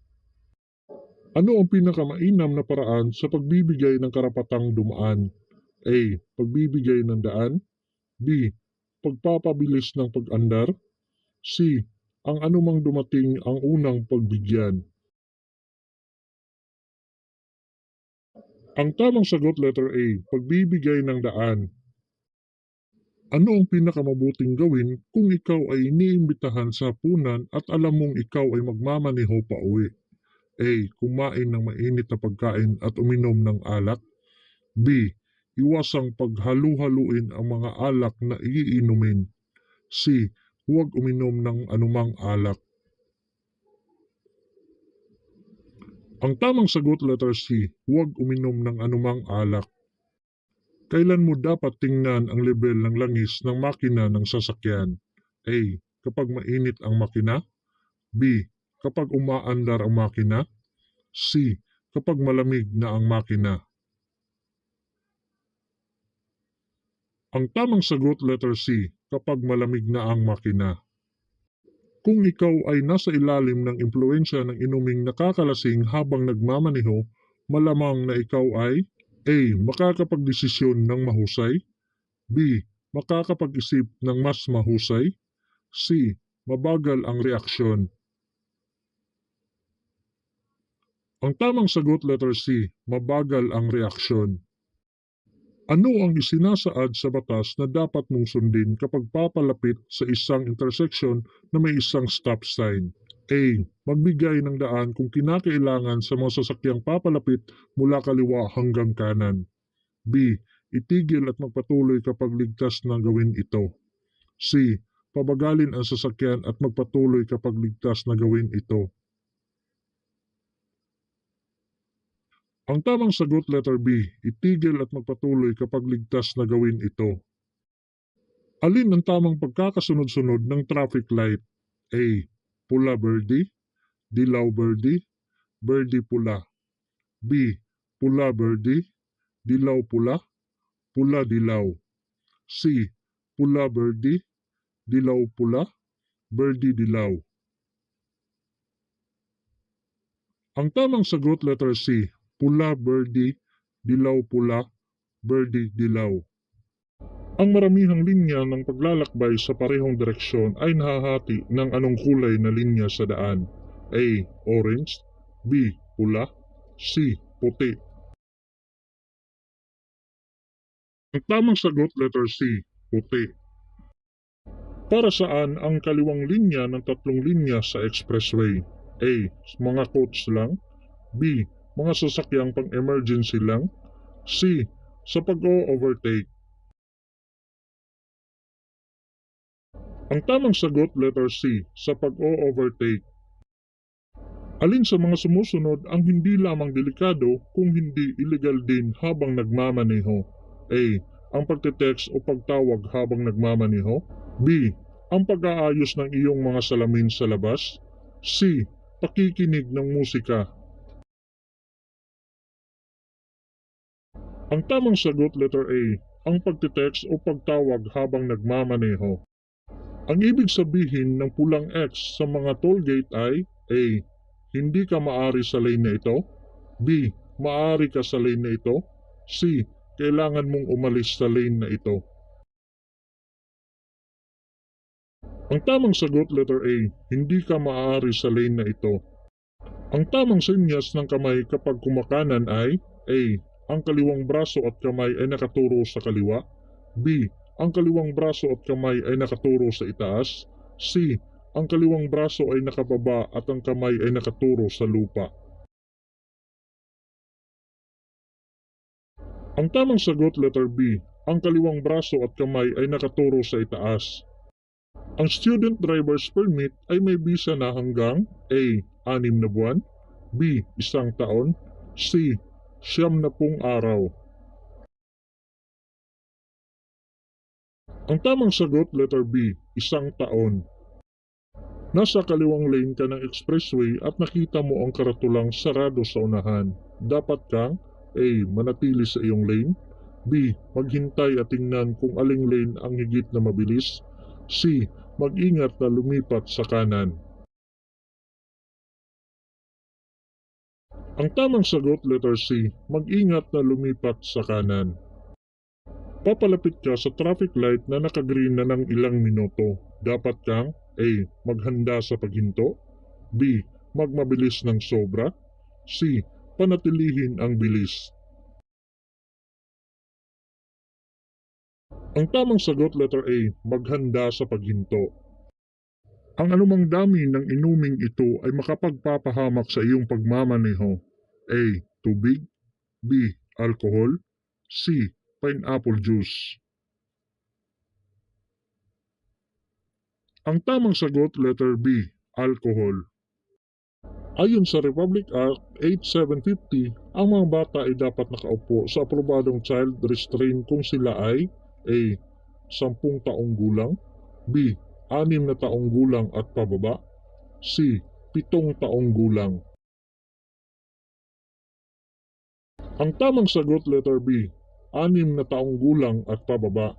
A: Ano ang pinakamainam na paraan sa pagbibigay ng karapatang dumaan? A. Pagbibigay ng daan. B. Pagpapabilis ng pag-andar. C. Ang anumang dumating ang unang pagbigyan. Ang tamang sagot letter A. Pagbibigay ng daan. Ano ang pinakamabuting gawin kung ikaw ay iniimbitahan sa hapunan at alam mong ikaw ay magmamaneho pa uwi? A. Kumain ng mainit na pagkain at uminom ng alak. B. Iwasang paghalu-haluin ang mga alak na iinumin. C. Huwag uminom ng anumang alak. Ang tamang sagot letter C. Huwag uminom ng anumang alak. Kailan mo dapat tingnan ang level ng langis ng makina ng sasakyan? A. Kapag mainit ang makina. B. Kapag umaandar ang makina. C. Kapag malamig na ang makina. Ang tamang sagot letter C. Kapag malamig na ang makina. Kung ikaw ay nasa ilalim ng impluensya ng inuming nakakalasing habang nagmamaneho, malamang na ikaw ay A. Makakapagdesisyon ng mahusay. B. Makakapag-isip ng mas mahusay. C. Mabagal ang reaksyon. Ang tamang sagot letter C. Mabagal ang reaksyon. Ano ang isinasaad sa batas na dapat mong sundin kapag papalapit sa isang intersection na may isang stop sign? A. Magbigay ng daan kung kinakailangan sa mga sasakyang papalapit mula kaliwa hanggang kanan. B. Itigil at magpatuloy kapag ligtas na gawin ito. C. Pabagalin ang sasakyan at magpatuloy kapag ligtas na gawin ito. Ang tamang sagot letter B. Itigil at magpatuloy kapag ligtas na gawin ito. Alin ang tamang pagkakasunod-sunod ng traffic light? A. Pula birdie, dilaw birdie, birdie pula. B. Pula birdie, dilaw pula, pula dilaw. C. Pula birdie, dilaw pula, birdie dilaw. Ang tamang sagot letter C. Pula birdie, dilaw pula, birdie dilaw. Ang maramihang linya ng paglalakbay sa parehong direksyon ay nahahati ng anong kulay na linya sa daan? A. Orange, B. Pula, C. Puti. Ang tamang sagot letter C. Puti. Para saan ang kaliwang linya ng tatlong linya sa expressway? A. Mga coach lang, B. Mga sasakyang pang-emergency lang, C. Sa pag-o-overtake. Ang tamang sagot letter C. Sa pag-o-overtake. Alin sa mga sumusunod ang hindi lamang delikado kung hindi illegal din habang nagmamaneho? A. Ang pagte-text o pagtawag habang nagmamaneho, B. Ang pag-aayos ng iyong mga salamin sa labas, C. Pakikinig ng musika. Ang tamang sagot letter A. Ang pagte-text o pagtawag habang nagmamaneho. Ang ibig sabihin ng pulang X sa mga tollgate ay A. Hindi ka maari sa lane na ito, B. Maari ka sa lane na ito, C. Kailangan mong umalis sa lane na ito. Ang tamang sagot letter A. Hindi ka maaari sa lane na ito. Ang tamang senyas ng kamay kapag kumakanan ay A. Ang kaliwang braso at kamay ay nakaturo sa kaliwa, B. Ang kaliwang braso at kamay ay nakaturo sa itaas, C. Ang kaliwang braso ay nakababa at ang kamay ay nakaturo sa lupa. Ang tamang sagot letter B. Ang kaliwang braso at kamay ay nakaturo sa itaas. Ang student driver's permit ay may bisa na hanggang A. 6 na buwan, B. 1 taon, C. 90 araw. Ang tamang sagot letter B. 1 taon. Nasa kaliwang lane ka ng expressway at nakita mo ang karatulang sarado sa unahan. Dapat kang A. Manatili sa iyong lane, B. Maghintay at tingnan kung aling lane ang higit na mabilis, C. Mag-ingat na lumipat sa kanan. Ang tamang sagot letter C. Mag-ingat na lumipat sa kanan. Papalapit ka sa traffic light na nakagreen na ng ilang minuto. Dapat kang A. Maghanda sa paghinto, B. Magmabilis ng sobra, C. Panatilihin ang bilis. Ang tamang sagot letter A. Maghanda sa paghinto. Ang anumang dami ng inuming ito ay makapagpapahamak sa iyong pagmamaneho. A. Tubig, B. Alcohol, C. Pineapple juice. Ang tamang sagot letter B. Alcohol. Ayon sa Republic Act 8750, ang mga bata ay dapat nakaupo sa aprobadong child restraint kung sila ay A. 10 taong gulang, B. 6 na taong gulang at pababa, C. 7 taong gulang. Ang tamang sagot letter B. 6 na taong gulang at pababa.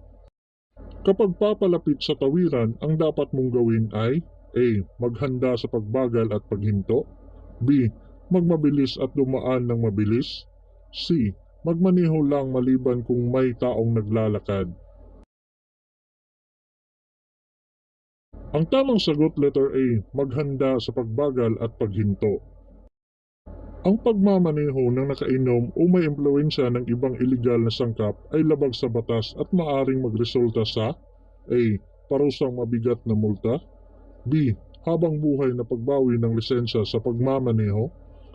A: Kapag papalapit sa tawiran, ang dapat mong gawin ay A. Maghanda sa pagbagal at paghinto, B. Magmabilis at dumaan ng mabilis, C. Magmaneho lang maliban kung may taong naglalakad. Ang tamang sagot letter A. Maghanda sa pagbagal at paghinto. Ang pagmamaneho ng nakainom o may impluwensya ng ibang iligal na sangkap ay labag sa batas at maaring magresulta sa A. Parusang mabigat na multa, B. Habang buhay na pagbawi ng lisensya sa pagmamaneho,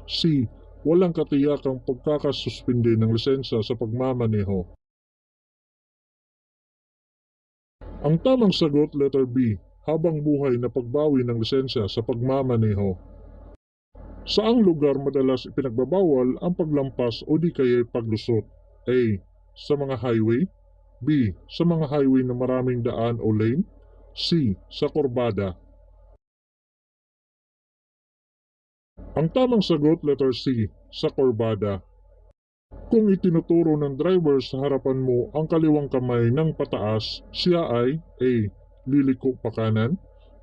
A: C. Walang katiyakang pagkakasuspinde ng lisensya sa pagmamaneho. Ang tamang sagot letter B. Habang buhay na pagbawi ng lisensya sa pagmamaneho. Saang lugar madalas ipinagbabawal ang paglampas o di kaya'y paglusot? A. Sa mga highway, B. Sa mga highway na maraming daan o lane? C. Sa kurbada. Ang tamang sagot, letter C. Sa kurbada. Kung itinuturo ng driver sa harapan mo ang kaliwang kamay ng pataas, siya ay A. Liliko pa kanan,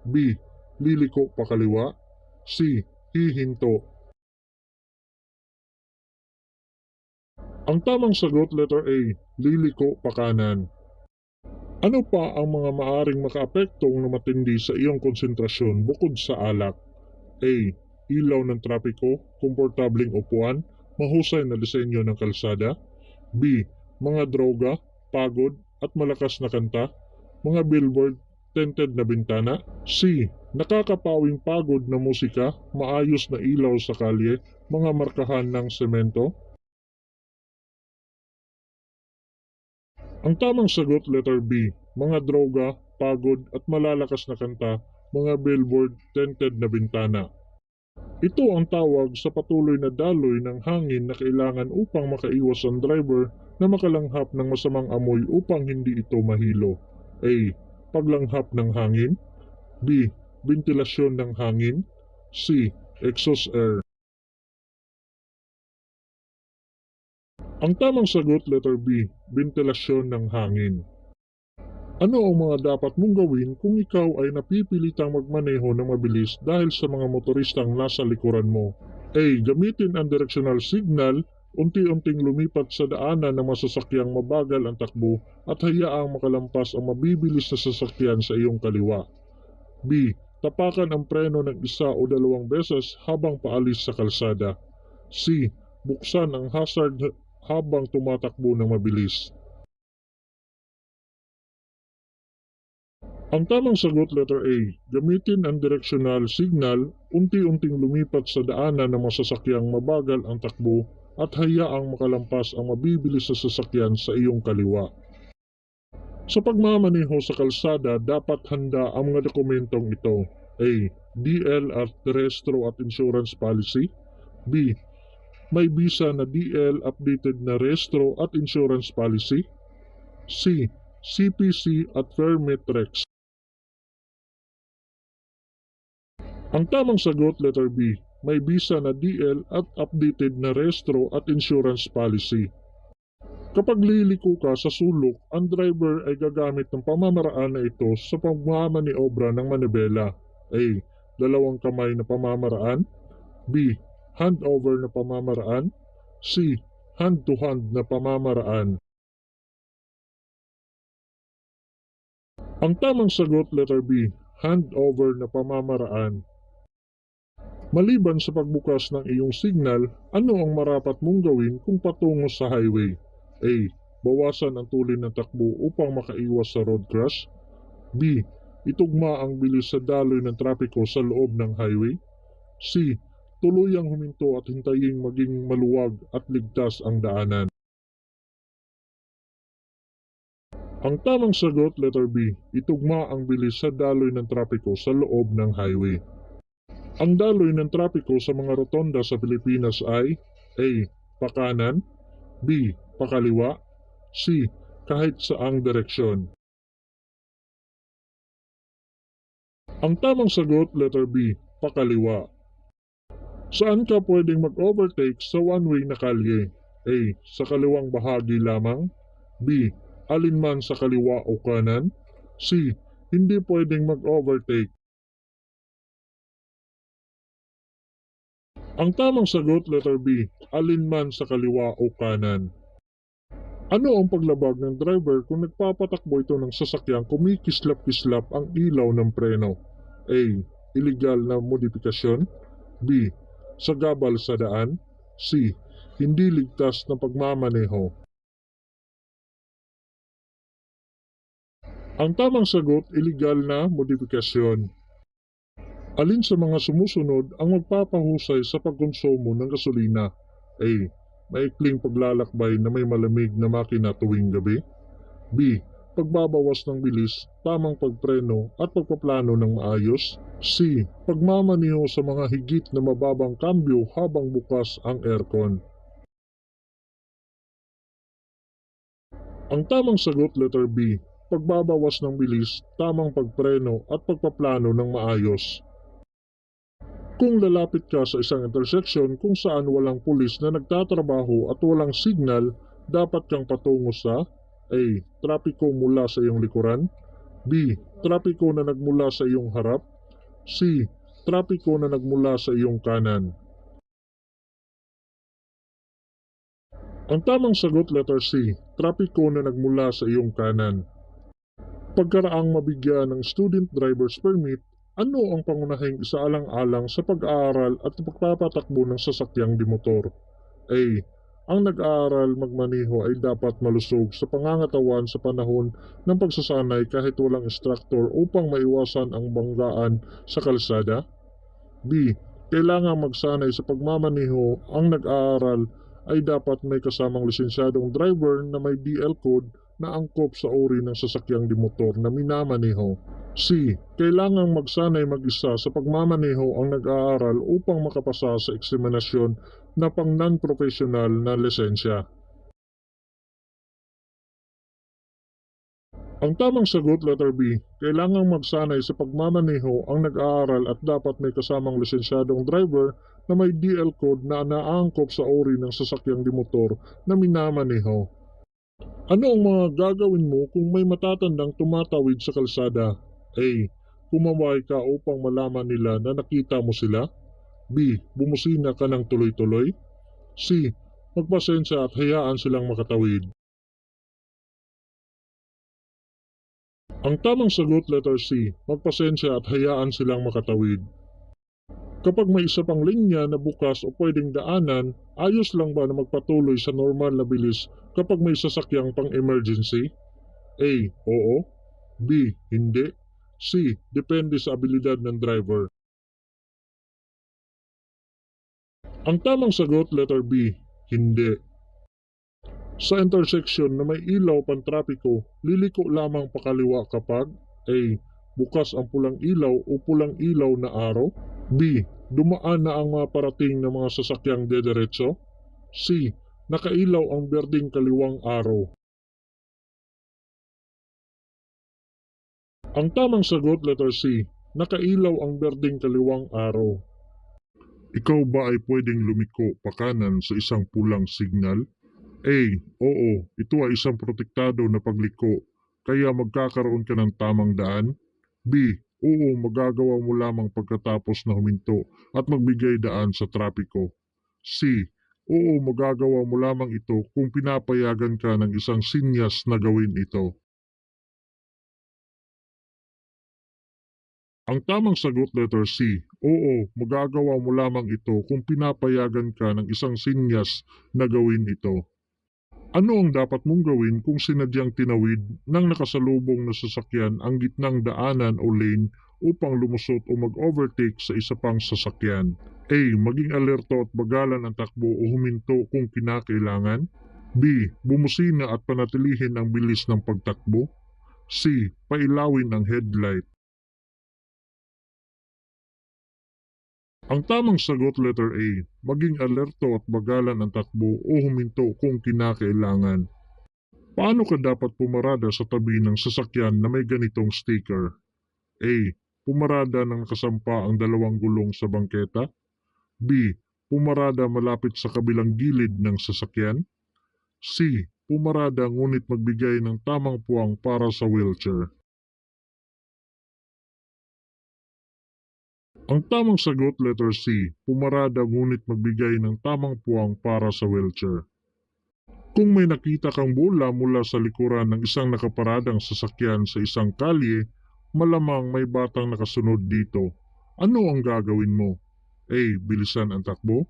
A: B. Liliko pa kaliwa, C. Hihinto. Ang tamang sagot, letter A. Liliko pa kanan. Ano pa ang mga maaring makaapektong na matindi sa iyong konsentrasyon bukod sa alak? A. Ilaw ng trapiko, komportabling upuan, mahusay na disenyo ng kalsada. B. Mga droga, pagod, at malakas na kanta, mga billboard, tinted na bintana. C. Nakakapawing pagod na musika, maayos na ilaw sa kalye, mga markahan ng semento. Ang tamang sagot, letter B. Mga droga, pagod, at malalakas na kanta, mga billboard, tinted na bintana. Ito ang tawag sa patuloy na daloy ng hangin na kailangan upang makaiwas ang driver na makalanghap ng masamang amoy upang hindi ito mahilo. A. Paglanghap ng hangin. B. Ventilasyon ng hangin. C. Exhaust air. Ang tamang sagot, letter B. Ventilasyon ng hangin. Ano ang mga dapat mong gawin kung ikaw ay napipilitang magmaneho ng mabilis dahil sa mga motoristang nasa likuran mo? A. Gamitin ang directional signal, unti-unting lumipat sa daanan ng masasakyang mabagal ang takbo at hayaang makalampas ang mabibilis na sasakyan sa iyong kaliwa. B. Tapakan ang preno ng isa o dalawang beses habang paalis sa kalsada. C. Buksan ang hazard habang tumatakbo ng mabilis. Ang tamang sagot, letter A. Gamitin ang directional signal, unti-unting lumipat sa daanan ng masasakyang mabagal ang takbo at hayaang makalampas ang mabibilis na sasakyan sa iyong kaliwa. Sa pagmamaneho sa kalsada, dapat handa ang mga dokumentong ito. A. DL at Rehistro at Insurance Policy. B. May bisa na DL updated na Rehistro at Insurance Policy. C. CPC at Permit Rex. Ang tamang sagot, letter B. May bisa na DL at updated na Rehistro at Insurance Policy. Kapag liliko ka sa sulok, ang driver ay gagamit ng pamamaraan na ito sa pagmamaniobra ng manibela. A. Dalawang kamay na pamamaraan. B. Hand-over na pamamaraan. C. Hand-to-hand na pamamaraan. Ang tamang sagot, letter B. Hand-over na pamamaraan. Maliban sa pagbukas ng iyong signal, ano ang marapat mong gawin kung patungo sa highway? A. Bawasan ang tulin ng takbo upang makaiwas sa road crash. B. Itugma ang bilis sa daloy ng trapiko sa loob ng highway. C. Tuluyang huminto at hintayin maging maluwag at ligtas ang daanan. Ang tamang sagot, letter B. Itugma ang bilis sa daloy ng trapiko sa loob ng highway. Ang daloy ng trapiko sa mga rotonda sa Pilipinas ay A. Pakanan, B. Pakaliwa, C. Kahit saang direksyon. Ang tamang sagot, letter B. Pakaliwa. Saan ka pwedeng mag-overtake sa one-way na kalye? A. Sa kaliwang bahagi lamang. B. Alinman sa kaliwa o kanan. C. Hindi pwedeng mag-overtake. Ang tamang sagot, letter B. Alinman sa kaliwa o kanan. Ano ang paglabag ng driver kung nagpapatakbo ito ng sasakyang kumikislap-kislap ang ilaw ng preno? A. Illegal na modifikasyon. B. Sagabal sa daan. C. Hindi ligtas na pagmamaneho. Ang tamang sagot, illegal na modifikasyon. Alin sa mga sumusunod ang magpapahusay sa pagkonsumo ng gasolina? A. Maikling paglalakbay na may malamig na makina tuwing gabi. B. Pagbabawas ng bilis, tamang pagpreno at pagpaplano ng maayos. C. Pagmamaneho sa mga higit na mababang kambyo habang bukas ang aircon. Ang tamang sagot letter B, pagbabawas ng bilis, tamang pagpreno at pagpaplano ng maayos. Kung lalapit ka sa isang intersection kung saan walang pulis na nagtatrabaho at walang signal, dapat kang patungo sa A. Trapiko mula sa iyong likuran, B. Trapiko na nagmula sa iyong harap, C. Trapiko na nagmula sa iyong kanan. Ang tamang sagot letter C. Trapiko na nagmula sa iyong kanan. Pagkaraang mabigyan ng student driver's permit, ano ang pangunahing isaalang-alang sa pag-aaral at pagpapatakbo ng sasakyang dimotor? A. Ang nag-aaral magmaneho ay dapat malusog sa pangangatawan sa panahon ng pagsasanay kahit walang instruktor upang maiwasan ang banggaan sa kalsada. B. Kailangang magsanay sa pagmamaneho ang nag-aaral ay dapat may kasamang lisensyadong driver na may DL code na angkop sa uri ng sasakyang dimotor na minamaneho. C. Kailangang magsanay mag-isa sa pagmamaneho ang nag-aaral upang makapasa sa eksaminasyon na pang non-professional na lisensya. Ang tamang sagot letter B, kailangang magsanay sa pagmamaneho ang nag-aaral at dapat may kasamang lisensyadong driver na may DL code na naangkop sa uri ng sasakyang dimotor na minamaneho. Ano ang mga gagawin mo kung may matatandang tumatawid sa kalsada? A. Kumaway ka upang malaman nila na nakita mo sila. B. Bumusina ka ng tuloy-tuloy. C. Magpasensya at hayaan silang makatawid. Ang tamang sagot letter C. Magpasensya at hayaan silang makatawid. Kapag may isa pang linya na bukas o pwedeng daanan, ayos lang ba na magpatuloy sa normal na bilis kapag may sasakyang pang-emergency? A. Oo. B. Hindi. C. Depende sa abilidad ng driver. Ang tamang sagot letter B. Hindi. Sa intersection na may ilaw pantrapiko, liliko lamang pakaliwa kapag A. Bukas ang pulang ilaw o pulang ilaw na araw. B. Dumaan na ang mga parating na mga sasakyang dederetso. C. Nakailaw ang berdeng kaliwang araw. Ang tamang sagot letter C. Nakailaw ang berdeng kaliwang araw. Ikaw ba ay pwedeng lumiko pakanan sa isang pulang signal? A. Oo, ito ay isang protektado na pagliko, kaya magkakaroon ka ng tamang daan. B. Oo, magagawa mo lamang pagkatapos na huminto at magbigay daan sa trapiko. C. Oo, magagawa mo lamang ito kung pinapayagan ka ng isang sinyas na gawin ito. Ang tamang sagot letter C. Oo, magagawa mo lamang ito kung pinapayagan ka ng isang sinyas na gawin ito. Ano ang dapat mong gawin kung sinadyang tinawid ng nakasalubong na sasakyan ang gitnang daanan o lane upang lumusot o mag-overtake sa isa pang sasakyan? A. Maging alerto at bagalan ang takbo o huminto kung kinakailangan. B. Bumusina at panatilihin ang bilis ng pagtakbo. C. Pailawin ang headlight. Ang tamang sagot letter A, maging alerto at bagalan ang takbo o huminto kung kinakailangan. Paano ka dapat pumarada sa tabi ng sasakyan na may ganitong sticker? A. Pumarada nang nakasampa ang dalawang gulong sa bangketa. B. Pumarada malapit sa kabilang gilid ng sasakyan. C. Pumarada ngunit magbigay ng tamang puwang para sa wheelchair. Ang tamang sagot letter C, pumarada ngunit magbigay ng tamang puwang para sa wheelchair. Kung may nakita kang bola mula sa likuran ng isang nakaparadang sasakyan sa isang kalye, malamang may batang nakasunod dito. Ano ang gagawin mo? A. Bilisan ang takbo.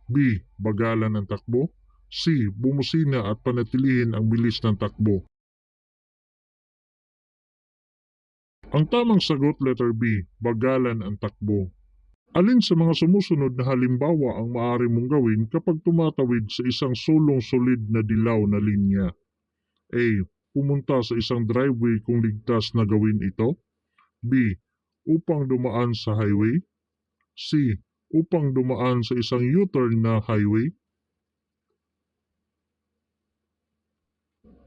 A: B. Bagalan ang takbo. C. Bumusina at panatilihin ang bilis ng takbo. Ang tamang sagot letter B, bagalan ang takbo. Alin sa mga sumusunod na halimbawa ang maaari mong gawin kapag tumatawid sa isang sulong-solid na dilaw na linya? A. Pumunta sa isang driveway kung ligtas na gawin ito. B. Upang dumaan sa highway. C. Upang dumaan sa isang U-turn na highway.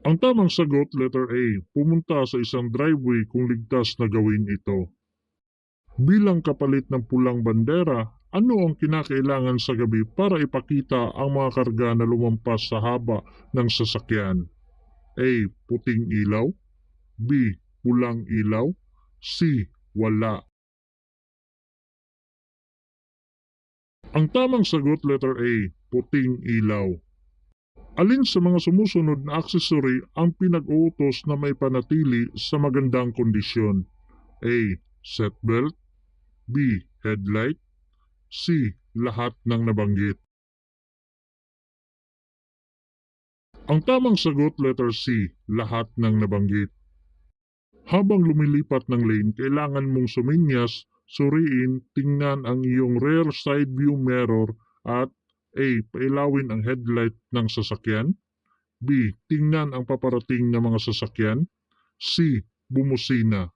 A: Ang tamang sagot, letter A, pumunta sa isang driveway kung ligtas na gawin ito. Bilang kapalit ng pulang bandera, ano ang kinakailangan sa gabi para ipakita ang mga karga na lumampas sa haba ng sasakyan? A. Puting ilaw. B. Pulang ilaw. C. Wala. Ang tamang sagot, letter A, puting ilaw. Alin sa mga sumusunod na aksesory ang pinag-uutos na may panatili sa magandang kondisyon? A. Seatbelt. B. Headlight. C. Lahat ng nabanggit. Ang tamang sagot, letter C, lahat ng nabanggit. Habang lumilipat ng lane, kailangan mong suminyas, suriin, tingnan ang iyong rear side view mirror at A. Pailawin ang headlight ng sasakyan. B. Tingnan ang paparating na mga sasakyan. C. Bumusina.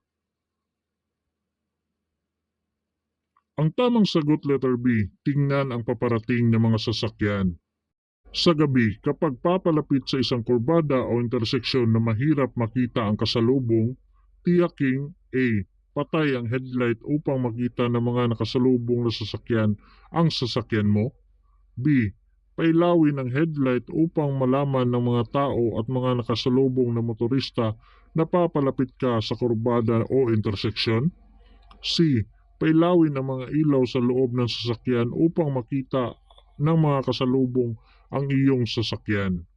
A: Ang tamang sagot, letter B, tingnan ang paparating na mga sasakyan. Sa gabi, kapag papalapit sa isang kurbada o interseksyon na mahirap makita ang kasalubong, tiyaking A. Patay ang headlight upang makita ng mga nakasalubong na sasakyan ang sasakyan mo. B. Pailawin ang headlight upang malaman ng mga tao at mga nakasalubong na motorista na papalapit ka sa kurbada o interseksyon. C. Pailawin ang mga ilaw sa loob ng sasakyan upang makita ng mga kasalubong ang iyong sasakyan.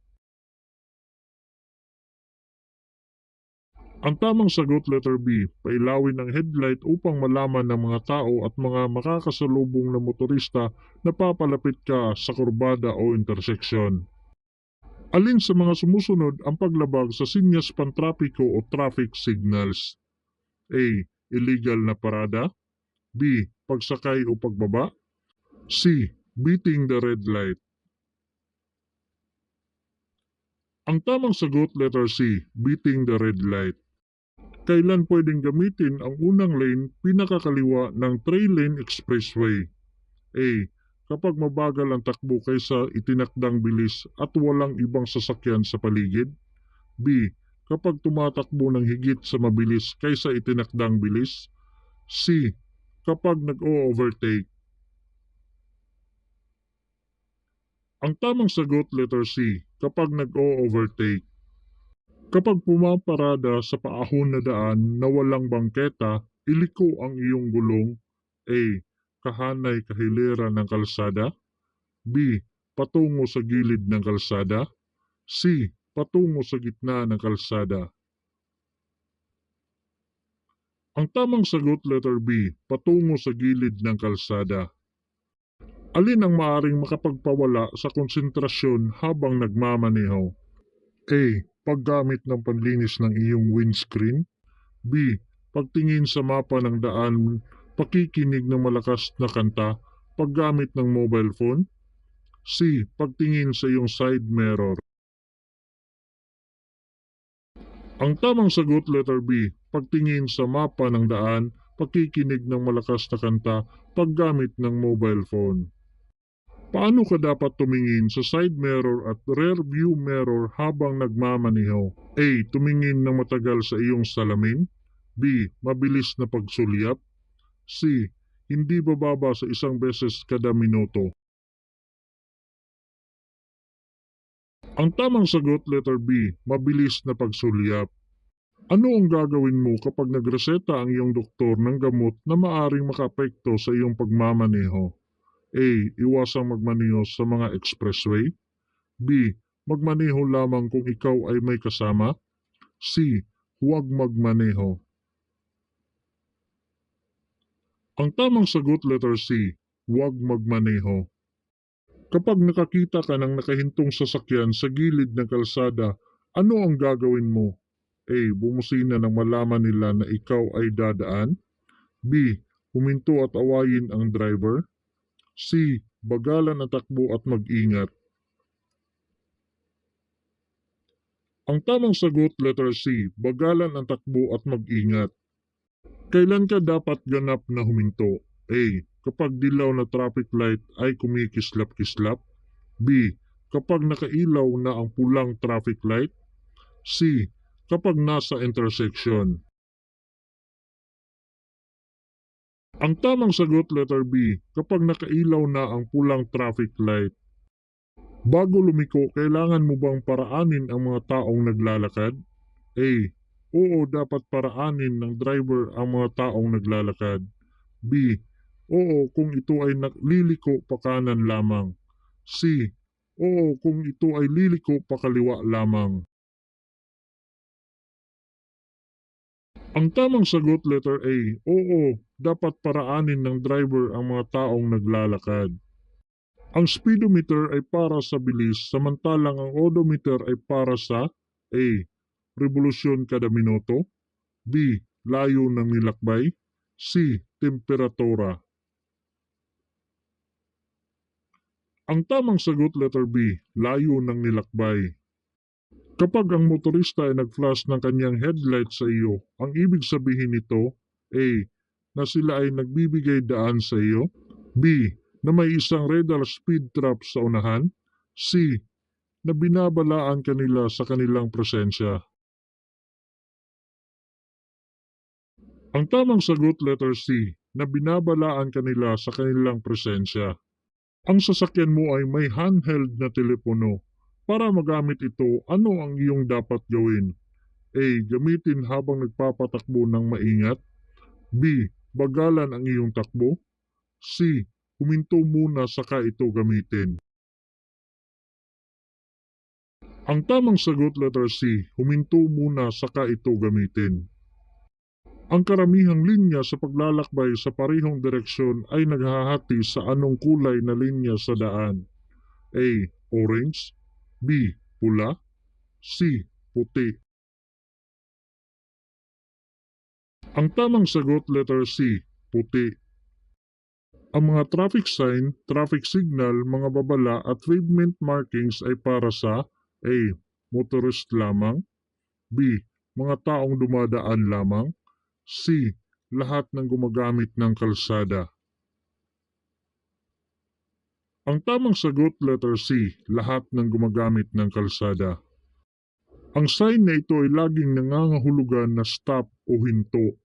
A: Ang tamang sagot, letter B, pailawin ang headlight upang malaman ng mga tao at mga makakasalubong na motorista na papalapit ka sa kurbada o interseksyon. Alin sa mga sumusunod ang paglabag sa sinyas pantrapiko o traffic signals? A. Illegal na parada. B. Pagsakay o pagbaba. C. Beating the red light. Ang tamang sagot, letter C, beating the red light. Kailan pwedeng gamitin ang unang lane pinakakaliwa ng 3-lane expressway? A. Kapag mabagal ang takbo kaysa itinakdang bilis at walang ibang sasakyan sa paligid. B. Kapag tumatakbo ng higit sa mabilis kaysa itinakdang bilis. C. Kapag nag-o-overtake. Ang tamang sagot, letter C, kapag nag-o-overtake. Kapag pumaparada sa paahon na daan na walang bangketa, iliko ang iyong gulong. A. Kahanay kahilera ng kalsada. B. Patungo sa gilid ng kalsada. C. Patungo sa gitna ng kalsada. Ang tamang sagot, letter B, patungo sa gilid ng kalsada. Alin ang maaring makapagpawala sa konsentrasyon habang nagmamaneho? A. Paggamit ng panlinis ng iyong windscreen. B. Pagtingin sa mapa ng daan, pakikinig ng malakas na kanta, paggamit ng mobile phone. C. Pagtingin sa iyong side mirror. Ang tamang sagot, letter B, pagtingin sa mapa ng daan, pakikinig ng malakas na kanta, paggamit ng mobile phone. Paano ka dapat tumingin sa side mirror at rear view mirror habang nagmamaneho? A. Tumingin ng matagal sa iyong salamin. B. Mabilis na pagsulyap. C. Hindi bababa sa isang beses kada minuto. Ang tamang sagot, letter B, mabilis na pagsulyap. Ano ang gagawin mo kapag nagreseta ang iyong doktor ng gamot na maaring makaapekto sa iyong pagmamaneho? A. Iwasang magmaneho sa mga expressway. B. Magmaneho lamang kung ikaw ay may kasama. C. Huwag magmaneho. Ang tamang sagot, letter C, huwag magmaneho. Kapag nakakita ka ng nakahintong sasakyan sa gilid ng kalsada, ano ang gagawin mo? A. Bumusina nang malaman nila na ikaw ay dadaan. B. Huminto at awayin ang driver. C. Bagalan ang takbo at mag-ingat. Ang tamang sagot, letter C, bagalan ang takbo at mag-ingat. Kailan ka dapat ganap na huminto? A. Kapag dilaw na traffic light ay kumikislap-kislap. B. Kapag nakailaw na ang pulang traffic light. C. Kapag nasa intersection. Ang tamang sagot letter B, kapag nakailaw na ang pulang traffic light. Bago lumiko, kailangan mo bang paraanin ang mga taong naglalakad? A. Oo, dapat paraanin ng driver ang mga taong naglalakad. B. Oo, kung ito ay liliko pakanan lamang. C. Oo, kung ito ay liliko pakaliwa lamang. Ang tamang sagot letter A. Oo, dapat paraanin ng driver ang mga taong naglalakad. Ang speedometer ay para sa bilis samantalang ang odometer ay para sa A. Revolusyon kada minuto. B. Layo ng nilakbay. C. Temperatura. Ang tamang sagot letter B. Layo ng nilakbay. Kapag ang motorista ay nag-flash ng kanyang headlight sa iyo, ang ibig sabihin nito, A. Na sila ay nagbibigay daan sa iyo. B. Na may isang radar speed trap sa unahan. C. Na binabalaan kanila sa kanilang presensya. Ang tamang sagot letter C. Na binabalaan kanila sa kanilang presensya. Ang sasakyan mo ay may handheld na telepono. Para magamit ito, ano ang iyong dapat gawin? A. Gamitin habang nagpapatakbo ng maingat. B. Bagalan ang iyong takbo. C. Huminto muna saka ito gamitin. Ang tamang sagot letter C. Huminto muna saka ito gamitin. Ang karamihang linya sa paglalakbay sa parehong direksyon ay naghahati sa anong kulay na linya sa daan? A. Orange. B. Pula. C. Puti. Ang tamang sagot letter C. Puti. Ang mga traffic sign, traffic signal, mga babala at pavement markings ay para sa A. Motorist lamang. B. Mga taong dumadaan lamang. C. Lahat ng gumagamit ng kalsada. Ang tamang sagot letter C. Lahat ng gumagamit ng kalsada. Ang sign na ito ay laging nangangahulugan na stop o hinto.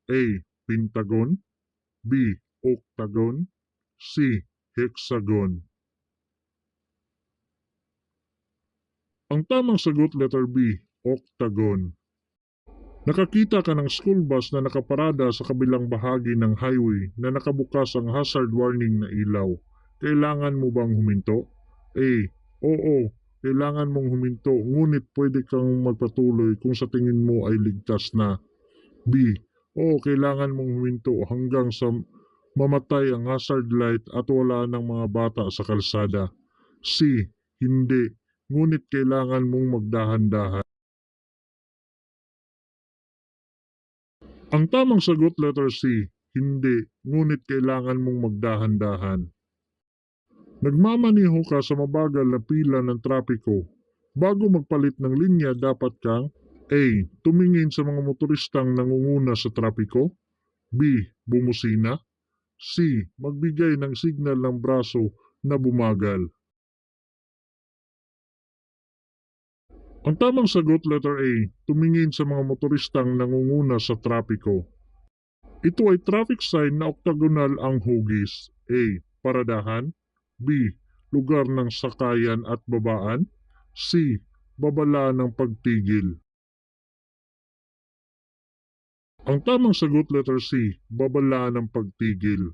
A: A. Pentagon. B. Octagon. C. Hexagon. Ang tamang sagot letter B. Octagon. Nakakita ka ng school bus na nakaparada sa kabilang bahagi ng highway na nakabukas ang hazard warning na ilaw. Kailangan mo bang huminto? A. Oo, kailangan mong huminto ngunit pwede kang magpatuloy kung sa tingin mo ay ligtas na. B. Oo, kailangan mong huminto hanggang sa mamatay ang hazard light at wala ng mga bata sa kalsada. C. Hindi, ngunit kailangan mong magdahan-dahan. Ang tamang sagot letter C. Hindi, ngunit kailangan mong magdahan-dahan. Nagmamaneho ka sa mabagal na pila ng trapiko. Bago magpalit ng linya, dapat kang A. Tumingin sa mga motoristang nangunguna sa trapiko. B. Bumusina. C. Magbigay ng signal ng braso na bumagal. Ang tamang sagot letter A. Tumingin sa mga motoristang nangunguna sa trapiko. Ito ay traffic sign na oktagonal ang hugis. A. Paradahan. B. Lugar ng sakayan at babaan. C. Babala ng pagtigil. Ang tamang sagot letter C. Babala ng pagtigil.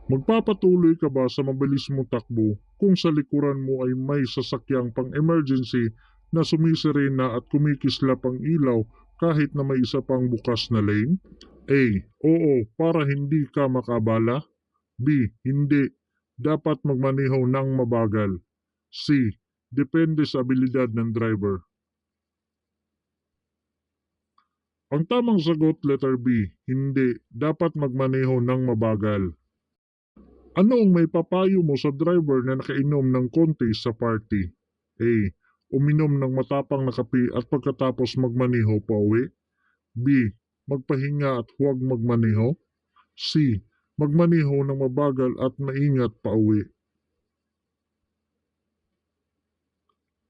A: Magpapatuloy ka ba sa mabilis mong takbo kung sa likuran mo ay may sasakyang pang-emergency na sumisirena at kumikislap ang ilaw kahit na may isa pang bukas na lane? A. Oo, para hindi ka makabala. B. Hindi, dapat magmaneho ng mabagal. C. Depende sa abilidad ng driver. Ang tamang sagot letter B. Hindi, dapat magmaneho ng mabagal. Ano ang may papayo mo sa driver na nakainom ng konti sa party? A. Uminom ng matapang na kape at pagkatapos magmaneho pa uwi. B. Magpahinga at huwag magmaneho. C. Magmaneho ng mabagal at maingat pa uwi.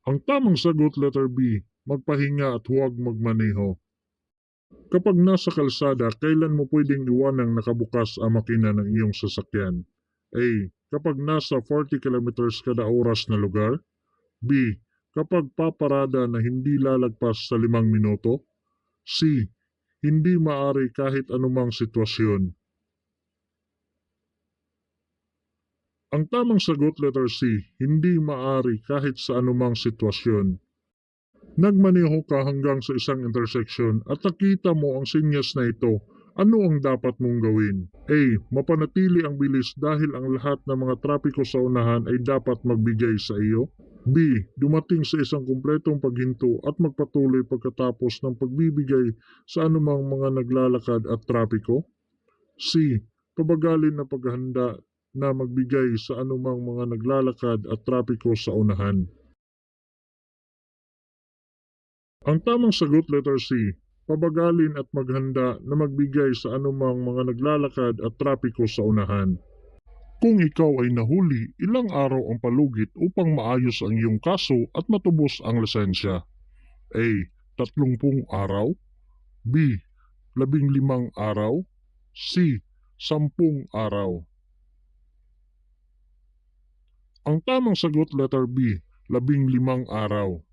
A: Ang tamang sagot letter B. magpahinga at huwag magmaneho. Kapag nasa kalsada, kailan mo pwedeng iwanang nakabukas ang makina ng iyong sasakyan? A. Kapag nasa 40 kilometers kada oras na lugar. B. Kapag paparada na hindi lalagpas sa 5 minuto. C. Hindi maari kahit anumang sitwasyon. Ang tamang sagot letter C. Hindi maari kahit sa anumang sitwasyon. Nagmaneho ka hanggang sa isang intersection at nakita mo ang sinyas na ito. Ano ang dapat mong gawin? A. Mapanatili ang bilis dahil ang lahat ng mga trapiko sa unahan ay dapat magbigay sa iyo. B. Dumating sa isang kumpletong paghinto at magpatuloy pagkatapos ng pagbibigay sa anumang mga naglalakad at trapiko. C. Pabagalin na paghanda na magbigay sa anumang mga naglalakad at trapiko sa unahan. Ang tamang sagot letter C. Pabagalin at maghanda na magbigay sa anumang mga naglalakad at trapiko sa unahan. Kung ikaw ay nahuli, ilang araw ang palugit upang maayos ang iyong kaso at matubos ang lisensya? A. 30 araw. B. 15 araw. C. 10 araw. Ang tamang sagot letter B. 15 araw.